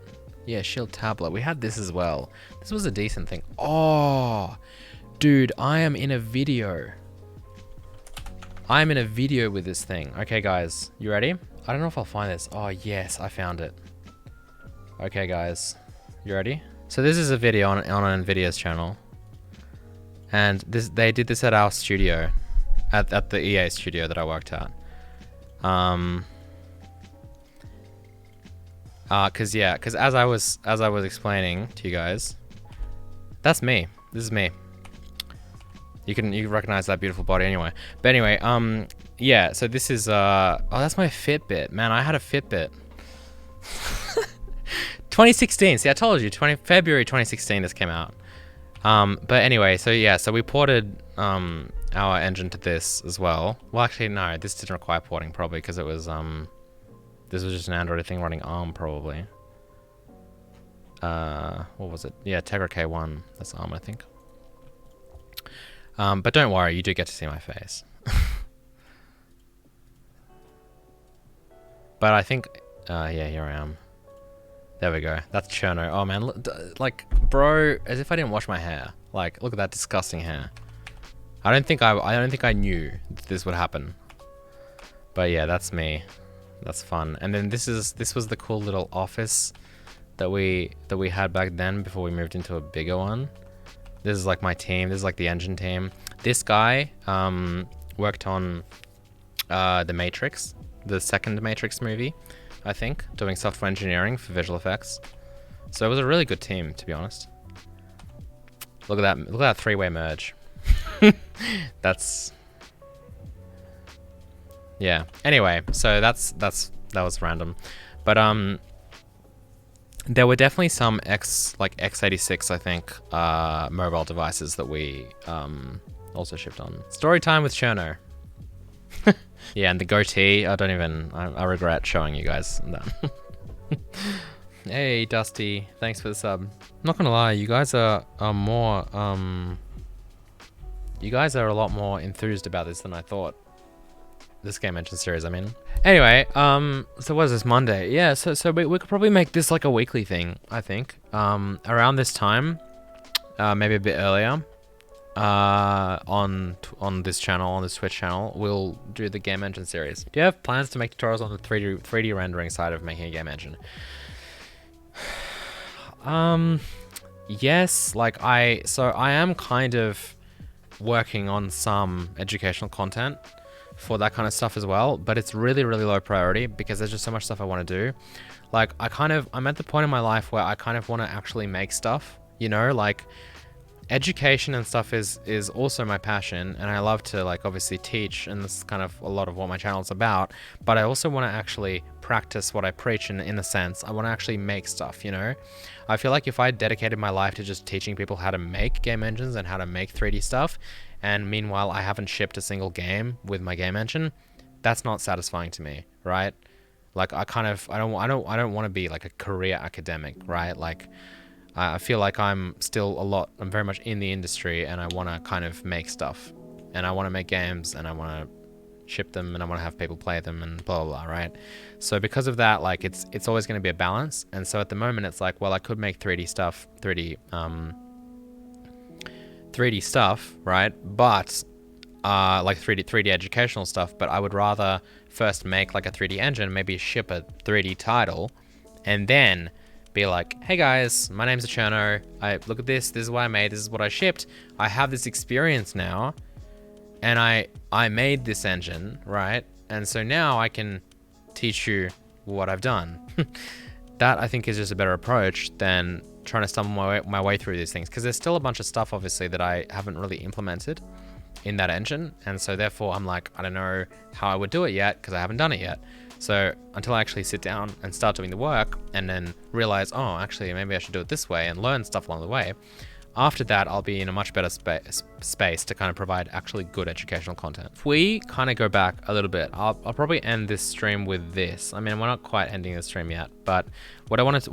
Yeah, Shield tablet. We had this as well. This was a decent thing. Oh, dude, I am in a video. I'm in a video with this thing. Okay, guys, you ready? I don't know if I'll find this. Oh, yes, I found it. Okay, guys. You ready? So this is a video on NVIDIA's channel, and they did this at our studio, at the EA studio that I worked at. Cause as I was explaining to you guys, that's me. This is me. You recognize that beautiful body anyway. But anyway, yeah. So this is oh, that's my Fitbit, man. I had a Fitbit. 2016. See, I told you, February 2016 this came out. But anyway, so yeah, so we ported our engine to this as well. Well, actually, no, this didn't require porting probably because it was this was just an Android thing running ARM probably. What was it? Yeah, Tegra K1. That's ARM, I think. But don't worry, you do get to see my face. But I think, yeah, here I am. There we go. That's Cherno. Oh man, look, like, bro, as if I didn't wash my hair. Like, look at that disgusting hair. I don't think I knew this would happen. But yeah, that's me. That's fun. And then this was the cool little office that we had back then before we moved into a bigger one. This is like my team. This is like the engine team. This guy worked on The Matrix, the second Matrix movie, I think, doing software engineering for visual effects. So it was a really good team, to be honest. Look at that! Look at that three-way merge. That's yeah. Anyway, so that was random, but there were definitely some x86, I think, mobile devices that we also shipped on. Story time with Cherno. Yeah, and the goatee, I regret showing you guys that. Hey, Dusty, thanks for the sub. Not gonna lie, you guys are more, you guys are a lot more enthused about this than I thought. This game engine series, I mean. Anyway, so what is this, Monday? Yeah, so we could probably make this like a weekly thing, I think. Around this time, maybe a bit earlier, on this channel, on this Twitch channel, we'll do the game engine series. Do you have plans to make tutorials on the 3D rendering side of making a game engine? Yes, like I am kind of working on some educational content for that kind of stuff as well, but it's really low priority because there's just so much stuff I want to do. Like I'm at the point in my life where I kind of want to actually make stuff, you know, like education and stuff is also my passion, and I love to like obviously teach, and this is kind of a lot of what my channel is about, but I also want to actually practice what I preach in a sense. I want to actually make stuff, you know. I feel like if I dedicated my life to just teaching people how to make game engines and how to make 3D stuff, and meanwhile I haven't shipped a single game with my game engine, that's not satisfying to me, right? Like I don't want to be like a career academic, right? Like I feel like I'm very much in the industry, and I want to kind of make stuff, and I want to make games, and I want to ship them, and I want to have people play them, and blah, blah, blah, right? So because of that, like it's always going to be a balance. And so at the moment it's like, well, I could make 3D stuff, 3D stuff, right? But like 3D educational stuff, but I would rather first make like a 3D engine, maybe ship a 3D title, and then be like, hey guys, my name's Cherno. I look at this is what I made, this is what I shipped. I have this experience now, and I made this engine, right? And so now I can teach you what I've done. That I think is just a better approach than trying to stumble my way through these things, because there's still a bunch of stuff obviously that I haven't really implemented in that engine, and so therefore I'm like, I don't know how I would do it yet because I haven't done it yet. So until I actually sit down and start doing the work and then realize, oh, actually maybe I should do it this way, and learn stuff along the way, after that I'll be in a much better space to kind of provide actually good educational content. If we kind of go back a little bit, I'll probably end this stream with this. I mean, we're not quite ending the stream yet, but what I wanted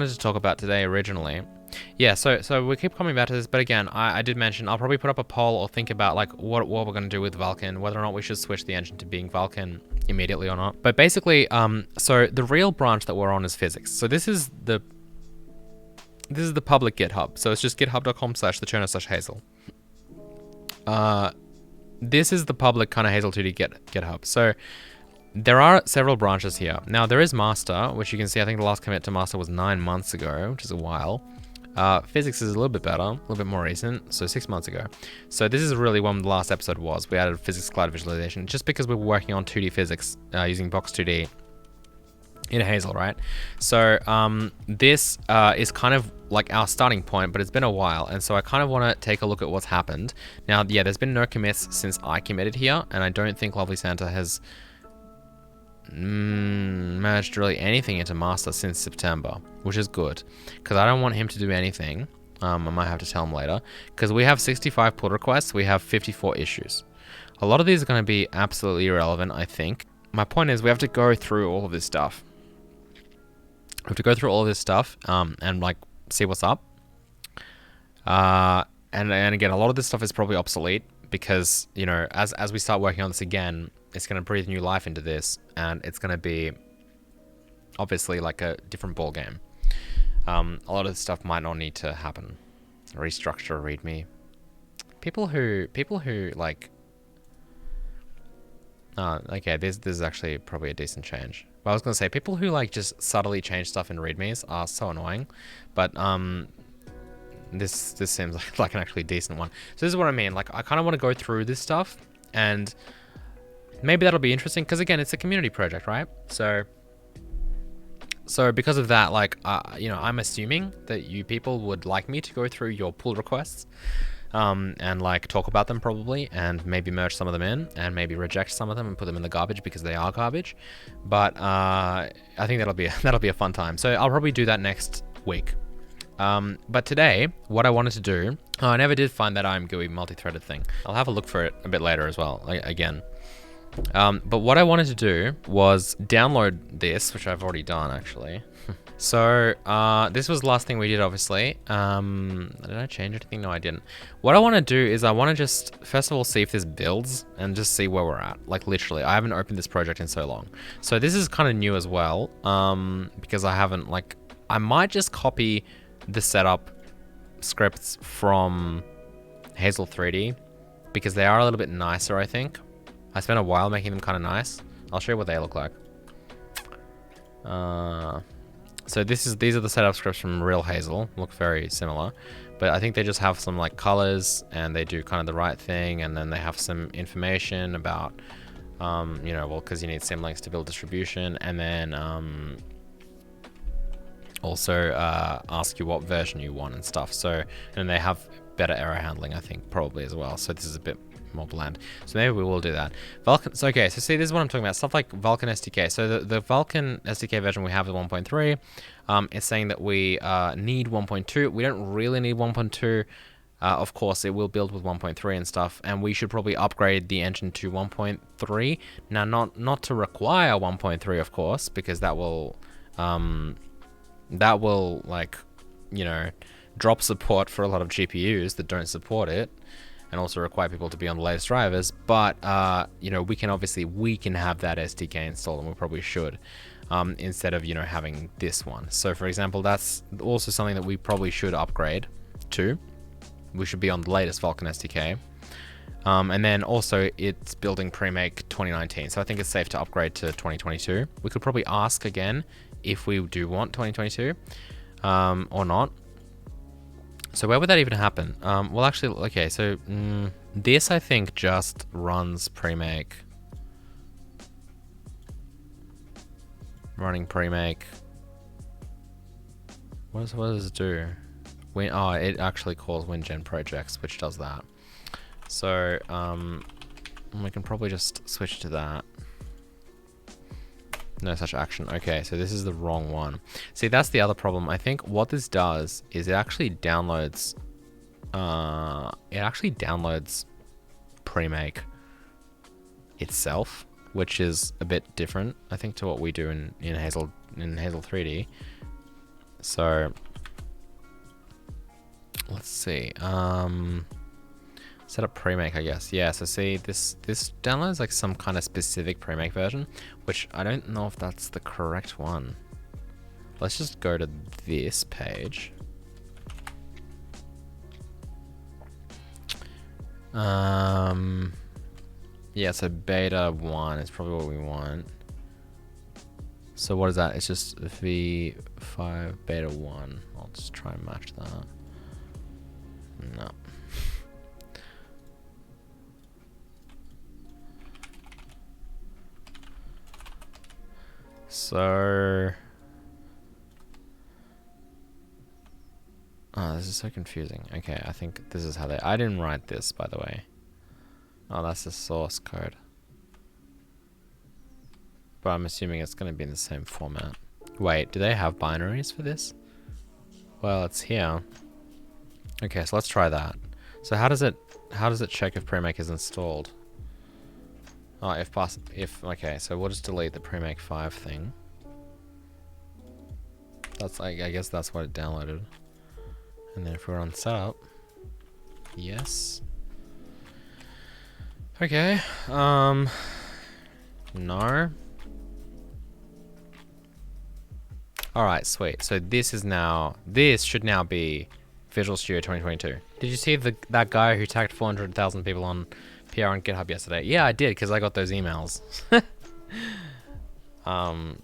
to talk about today originally, yeah, so we keep coming back to this, but again, I did mention I'll probably put up a poll or think about like what we're going to do with Vulkan, whether or not we should switch the engine to being Vulkan immediately or not. But basically, so the real branch that we're on is physics. So this is the public GitHub. So it's just github.com/thecherno/hazel. This is the public kind of Hazel2D GitHub. So there are several branches here. Now there is master, which you can see, I think the last commit to master was 9 months ago, which is a while. Physics is a little bit better, a little bit more recent, so 6 months ago. So this is really when the last episode was. We added physics cloud visualization just because we were working on 2D physics using Box2D in Hazel, right? So this is kind of like our starting point, but it's been a while, and so I kind of want to take a look at what's happened. Now, yeah, there's been no commits since I committed here, and I don't think Lovely Santa has merged really anything into Master since September, which is good, because I don't want him to do anything. I might have to tell him later, because we have 65 pull requests, we have 54 issues. A lot of these are going to be absolutely irrelevant, I think. My point is we have to go through all of this stuff. We have to go through all of this stuff and like see what's up. And again, a lot of this stuff is probably obsolete because, you know, as we start working on this again, it's going to breathe new life into this, and it's going to be obviously like a different ball game. A lot of this stuff might not need to happen. Restructure, readme. People who like. Okay, this is actually probably a decent change. But I was gonna say people who like just subtly change stuff in readmes are so annoying, but this seems like an actually decent one. So this is what I mean. Like I kind of want to go through this stuff, and maybe that'll be interesting because again, it's a community project, right? So because of that, like you know, I'm assuming that you people would like me to go through your pull requests. And like talk about them probably, and maybe merge some of them in, and maybe reject some of them and put them in the garbage because they are garbage. But I think that'll be a fun time. So I'll probably do that next week. But today, what I wanted to do, I never did find that I'm GUI multi-threaded thing. I'll have a look for it a bit later as well, again. But what I wanted to do was download this, which I've already done actually. So this was the last thing we did, obviously. Did I change anything? No, I didn't. What I want to do is I want to just, first of all, see if this builds and just see where we're at. Like literally, I haven't opened this project in so long. So this is kind of new as well, because I haven't like, I might just copy the setup scripts from Hazel 3D because they are a little bit nicer, I think. I spent a while making them kind of nice. I'll show you what they look like. So these are the setup scripts from Real Hazel. Look very similar, but I think they just have some like colors and they do kind of the right thing, and then they have some information about, you know, well, because you need symlinks to build distribution, and then also ask you what version you want and stuff. So, and they have better error handling, I think, probably as well. So this is a bit more bland. So maybe we will do that. Vulkan. So okay. So see, this is what I'm talking about. Stuff like Vulkan SDK. So the Vulkan SDK version we have is 1.3. It's saying that we need 1.2. We don't really need 1.2. Of course, it will build with 1.3 and stuff, and we should probably upgrade the engine to 1.3. Now, not to require 1.3, of course, because that will like, you know, drop support for a lot of GPUs that don't support it, and also require people to be on the latest drivers. But you know, we can have that SDK installed, and we probably should, instead of, you know, having this one. So for example, that's also something that we probably should upgrade to. We should be on the latest Vulkan SDK. And then also it's building pre-make 2019. So I think it's safe to upgrade to 2022. We could probably ask again if we do want 2022 or not. So where would that even happen? Well, actually, okay, so this I think just runs pre-make. Running pre-make. What does it do? Oh, it actually calls WinGen projects, which does that. So we can probably just switch to that. No such action. Okay, so this is the wrong one. See, that's the other problem. I think what this does is it actually downloads pre-make itself, which is a bit different, I think, to what we do in Hazel 3D. So let's see. Set up pre-make, I guess. Yeah, so see, this downloads like some kind of specific pre-make version, which I don't know if that's the correct one. Let's just go to this page. Yeah, so beta 1 is probably what we want. So what is that? It's just V5 beta 1. I'll just try and match that. No. So... Oh, this is so confusing. Okay, I think this is how they... I didn't write this, by the way. Oh, that's the source code. But I'm assuming it's going to be in the same format. Wait, do they have binaries for this? Well, it's here. Okay, so let's try that. So how does it check if Premake is installed? Oh, okay, so we'll just delete the Premake 5 thing. That's I guess that's what it downloaded. And then if we're on setup, yes. Okay, no. Alright, sweet. So this should now be Visual Studio 2022. Did you see that guy who tagged 400,000 people on PR on GitHub yesterday? Yeah, I did, because I got those emails.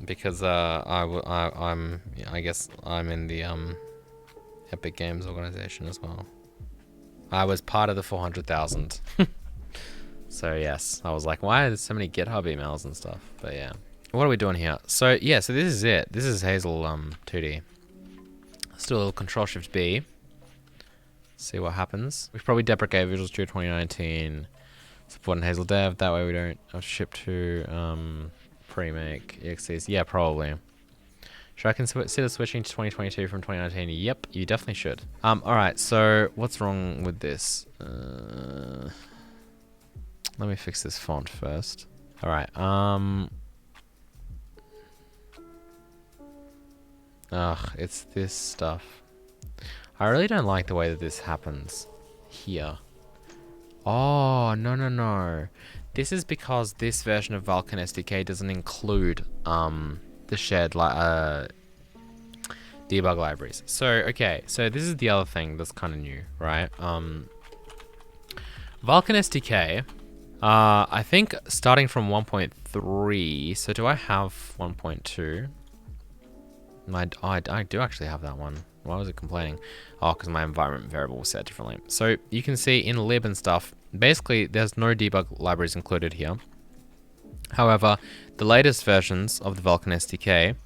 Because I guess I'm in the Epic Games organization as well. I was part of the 400,000. So yes, I was like, why are there so many GitHub emails and stuff? But yeah. What are we doing here? So yeah, so this is it. This is Hazel 2D. Let's do a little Control-Shift-B. See what happens. We should probably deprecate Visual Studio 2019. Supporting Hazel Dev. That way we don't ship to Premake exes. Yeah, probably. Should I consider switching to 2022 from 2019? Yep, you definitely should. Alright, so what's wrong with this? Let me fix this font first. Alright, ugh, it's this stuff. I really don't like the way that this happens here. Oh, no. This is because this version of Vulkan SDK doesn't include the shared debug libraries. So, okay, so this is the other thing that's kind of new, right? Vulkan SDK, I think starting from 1.3, so do I have 1.2? I do actually have that one. Why was it complaining? Oh, because my environment variable was set differently. So you can see in lib and stuff, basically there's no debug libraries included here. However, the latest versions of the Vulkan SDK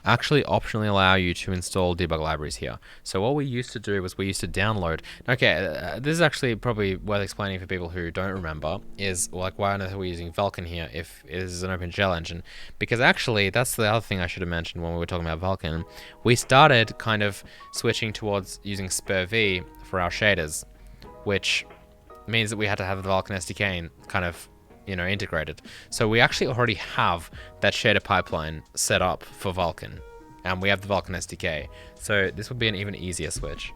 actually optionally allow you to install debug libraries here. So what we used to do was we used to download. Okay, this is actually probably worth explaining for people who don't remember, is like why on earth are we using Vulkan here if it is an OpenGL engine? Because actually that's the other thing I should have mentioned when we were talking about Vulkan. We started kind of switching towards using SPIR-V for our shaders, which means that we had to have the Vulkan SDK kind of integrated. So we actually already have that shader pipeline set up for Vulkan, and we have the Vulkan SDK. So this would be an even easier switch,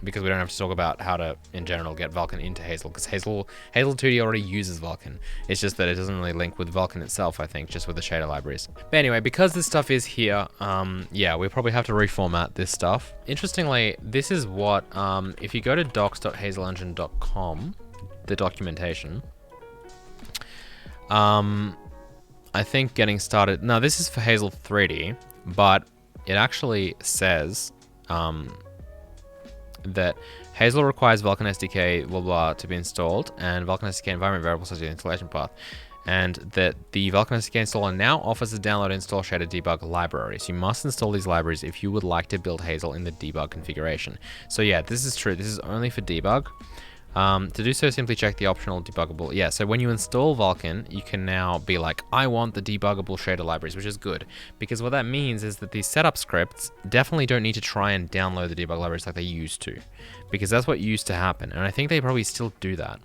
because we don't have to talk about how to, in general, get Vulkan into Hazel, because Hazel 2D already uses Vulkan. It's just that it doesn't really link with Vulkan itself, I think, just with the shader libraries. But anyway, because this stuff is here, yeah, we probably have to reformat this stuff. Interestingly, this is what, if you go to docs.hazelengine.com, the documentation, I think getting started... No, this is for Hazel 3D, but it actually says that Hazel requires Vulkan SDK blah blah to be installed, and Vulkan SDK environment variables as the installation path, and that the Vulkan SDK installer now offers a download, install, shader, debug libraries. You must install these libraries if you would like to build Hazel in the debug configuration. So yeah, this is true. This is only for debug. To do so, simply check the optional debuggable. Yeah, so when you install Vulkan, you can now be like, I want the debuggable shader libraries, which is good. Because what that means is that these setup scripts definitely don't need to try and download the debug libraries like they used to. Because that's what used to happen. And I think they probably still do that.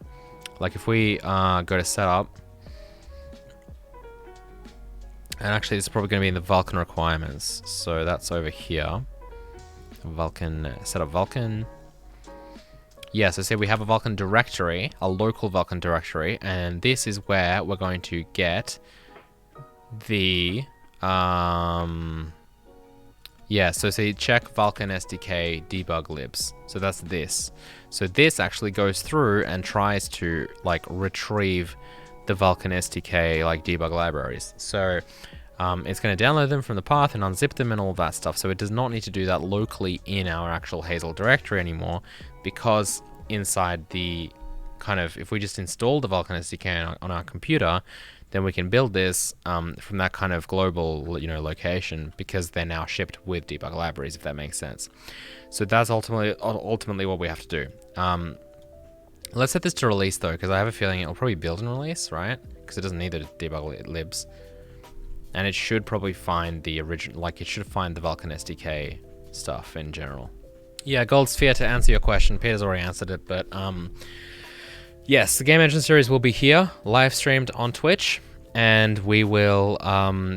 Like if we go to setup, and actually this is probably going to be in the Vulkan requirements. So that's over here. Vulkan, setup Vulkan. Yeah, so say we have a Vulkan directory, a local Vulkan directory, and this is where we're going to get the, yeah, so say check Vulkan SDK debug libs. So that's this. So this actually goes through and tries to like retrieve the Vulkan SDK like debug libraries. So it's going to download them from the path and unzip them and all that stuff. So it does not need to do that locally in our actual Hazel directory anymore, because inside the kind of, if we just install the Vulkan SDK on our computer, then we can build this from that kind of global, you know, location, because they're now shipped with debug libraries, if that makes sense. So that's ultimately what we have to do. Let's set this to release though, because I have a feeling it'll probably build and release, right? Because it doesn't need the debug libs. And it should probably find the original, like it should find the Vulkan SDK stuff in general. Yeah, Gold Sphere, to answer your question, Peter's already answered it, but yes, the Game Engine series will be here, live streamed on Twitch, and we will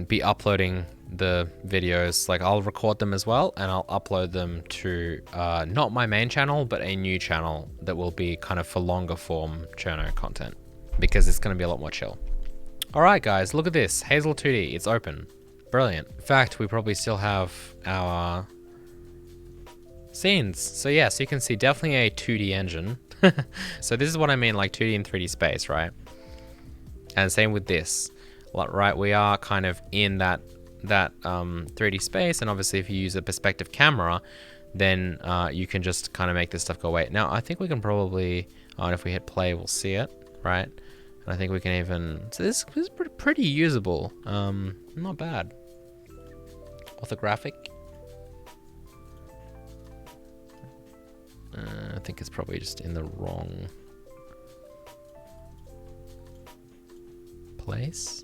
be uploading the videos. Like, I'll record them as well, and I'll upload them to not my main channel, but a new channel that will be kind of for longer form Cherno content, because it's going to be a lot more chill. Alright guys, look at this, Hazel 2D, it's open. Brilliant. In fact, we probably still have our scenes. So yeah, so you can see definitely a 2D engine. So this is what I mean, like 2D and 3D space, right? And same with this, right? We are kind of in that 3D space, and obviously if you use a perspective camera, then you can just kind of make this stuff go away. Now I think we can probably, if we hit play, we'll see it, right? And I think we can even, so this is pretty usable. Not bad. Orthographic. I think it's probably just in the wrong place.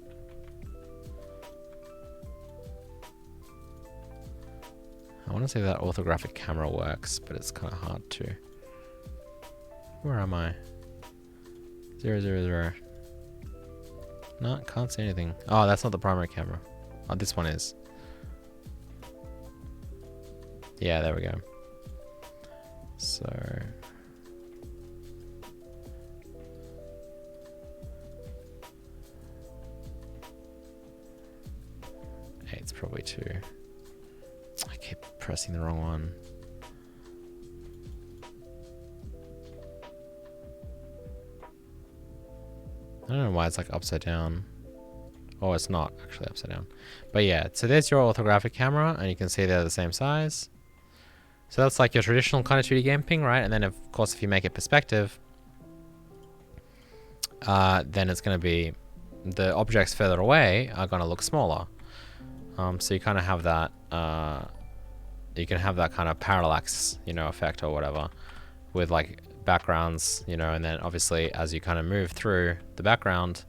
I want to say that orthographic camera works, but it's kind of hard to. Where am I? 0, 0, 0. No, can't see anything. Oh, that's not the primary camera. Oh, this one is. Yeah, there we go. So eight's probably 2. I keep pressing the wrong one. I don't know why it's like upside down. Oh, it's not actually upside down. But yeah, so there's your orthographic camera, and you can see they're the same size. So that's like your traditional kind of 2D game ping, right? And then of course, if you make it perspective, then it's going to be, the objects further away are going to look smaller. So you kind of have that, you can have that kind of parallax, you know, effect or whatever with like backgrounds, you know, and then obviously as you kind of move through the background,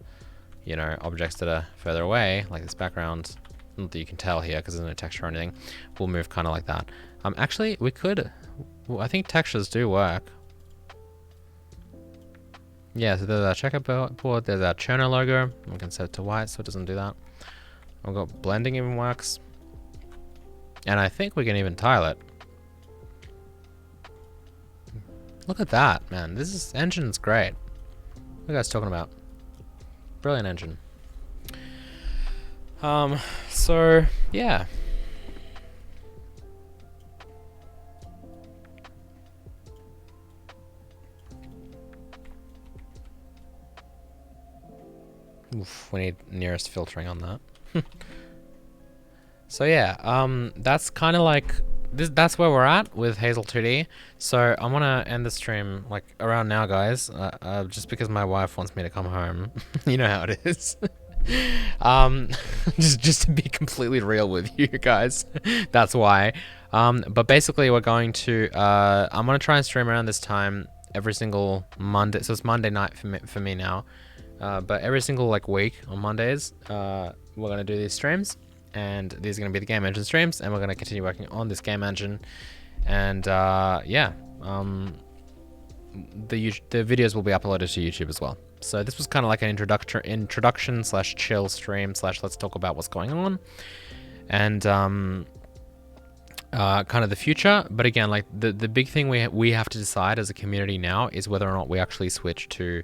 you know, objects that are further away, like this background, not that you can tell here because there's no texture or anything, will move kind of like that. Actually, we could, I think textures do work. Yeah, so there's our checkerboard, there's our Cherno logo. We can set it to white so it doesn't do that. We've got blending even works. And I think we can even tile it. Look at that, man. This engine's great. What are you guys talking about? Brilliant engine. So, yeah. Oof, we need nearest filtering on that. So yeah, that's kind of like that's where we're at with Hazel 2D. So I want to end the stream like around now, guys. Just because my wife wants me to come home. You know how it is. just to be completely real with you guys. That's why. But basically, we're going to. I'm gonna try and stream around this time every single Monday. So it's Monday night for me now. But every single like week on Mondays, we're gonna do these streams. And these are going to be the game engine streams, and we're going to continue working on this game engine. And yeah, the videos will be uploaded to YouTube as well. So this was kind of like an introduction slash chill stream slash let's talk about what's going on, and kind of the future. But again, like the big thing we have to decide as a community now is whether or not we actually switch to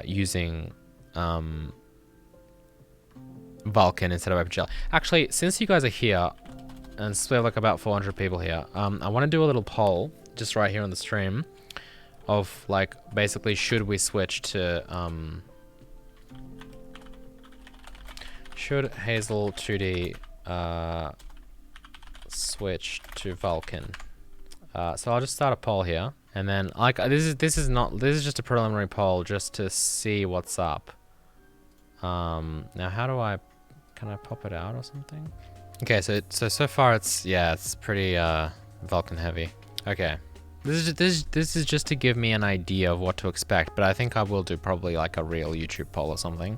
using Vulkan instead of OpenGL. Actually, since you guys are here, and we have like about 400 people here, I want to do a little poll just right here on the stream of like basically should we switch to should Hazel 2D switch to Vulkan. So I'll just start a poll here, and then like this is just a preliminary poll just to see what's up. Now how do I, can I pop it out or something? Okay, so far it's pretty Vulkan heavy. Okay. This is just to give me an idea of what to expect, but I think I will do probably like a real YouTube poll or something.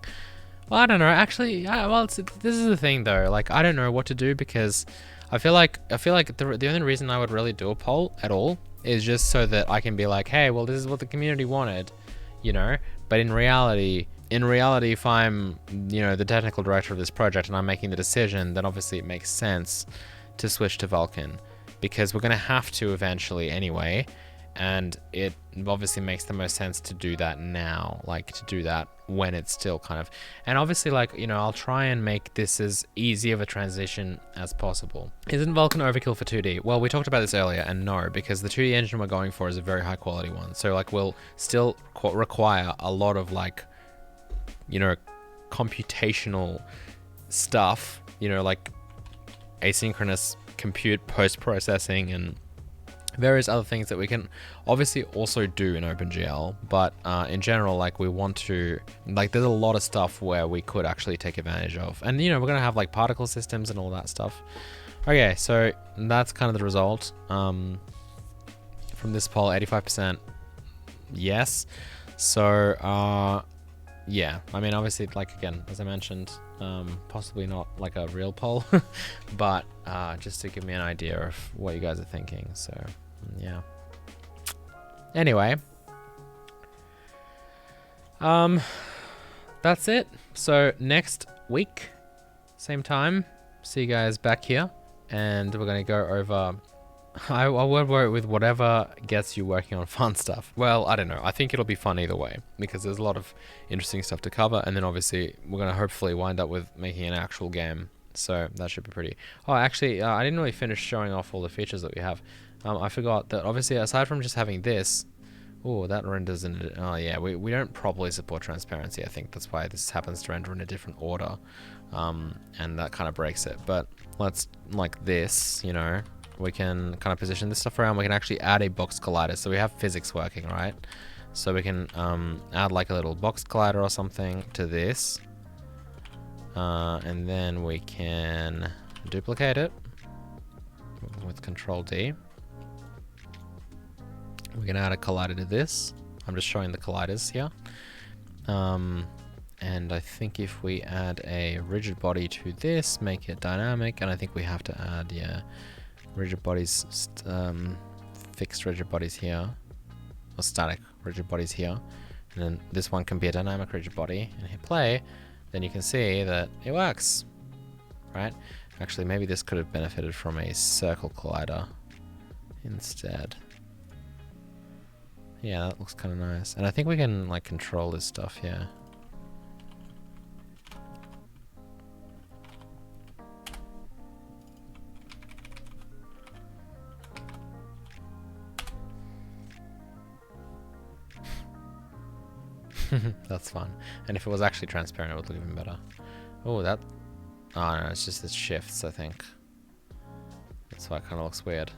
Well, I don't know. Actually, yeah, well, this is the thing though. Like, I don't know what to do because I feel like the only reason I would really do a poll at all is just so that I can be like, hey, well, this is what the community wanted, you know. But in reality, if I'm, you know, the technical director of this project and I'm making the decision, then obviously it makes sense to switch to Vulkan because we're gonna have to eventually anyway. And it obviously makes the most sense to do that now, like to do that when it's still kind of, and obviously like, you know, I'll try and make this as easy of a transition as possible. Isn't Vulkan overkill for 2D? Well, we talked about this earlier, and no, because the 2D engine we're going for is a very high quality one. So like we'll still require a lot of like, you know, computational stuff, you know, like asynchronous compute post-processing and various other things that we can obviously also do in OpenGL, but in general, like we want to, like there's a lot of stuff where we could actually take advantage of. And you know, we're gonna have like particle systems and all that stuff. Okay, so that's kind of the result. From this poll, 85% yes. So yeah, I mean obviously, like again, as I mentioned, possibly not like a real poll, but just to give me an idea of what you guys are thinking. So yeah. Anyway, that's it. So next week, same time, see you guys back here, and we're gonna go over. I will work with whatever gets you working on fun stuff. Well, I don't know. I think it'll be fun either way because there's a lot of interesting stuff to cover, and then obviously we're gonna hopefully wind up with making an actual game. So that should be pretty. Oh, actually, I didn't really finish showing off all the features that we have. I forgot that obviously aside from just having this, oh, that renders in. Oh yeah, we don't properly support transparency. I think that's why this happens to render in a different order, and that kind of breaks it. But let's like this, you know. We can kind of position this stuff around. We can actually add a box collider. So we have physics working, right? So we can add like a little box collider or something to this. And then we can duplicate it with Control D. We can add a collider to this. I'm just showing the colliders here. And I think if we add a rigid body to this, make it dynamic. And I think we have to add, yeah, rigid bodies, fixed rigid bodies here, or static rigid bodies here, and then this one can be a dynamic rigid body, and hit play, then you can see that it works, right? Actually, maybe this could have benefited from a circle collider instead. Yeah, that looks kind of nice, and I think we can like control this stuff, yeah. That's fun. And if it was actually transparent, it would look even better. Oh, that... Oh, no, it's just it shifts, I think. That's why it kind of looks weird.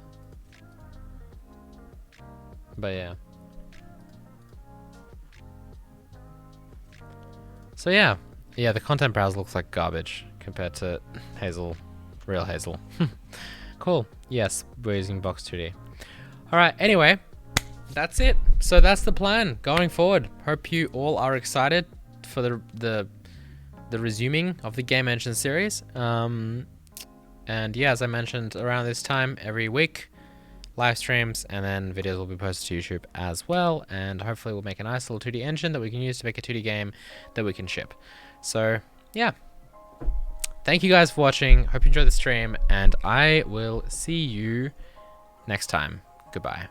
But yeah. So yeah. Yeah, the content browser looks like garbage compared to Hazel. Real Hazel. Cool. Yes, we're using Box 2D. Alright, anyway. That's it. So that's the plan going forward. Hope you all are excited for the resuming of the Game Engine series. And yeah, as I mentioned, around this time every week, live streams, and then videos will be posted to YouTube as well. And hopefully we'll make a nice little 2D engine that we can use to make a 2D game that we can ship. So yeah, thank you guys for watching. Hope you enjoyed the stream, and I will see you next time. Goodbye.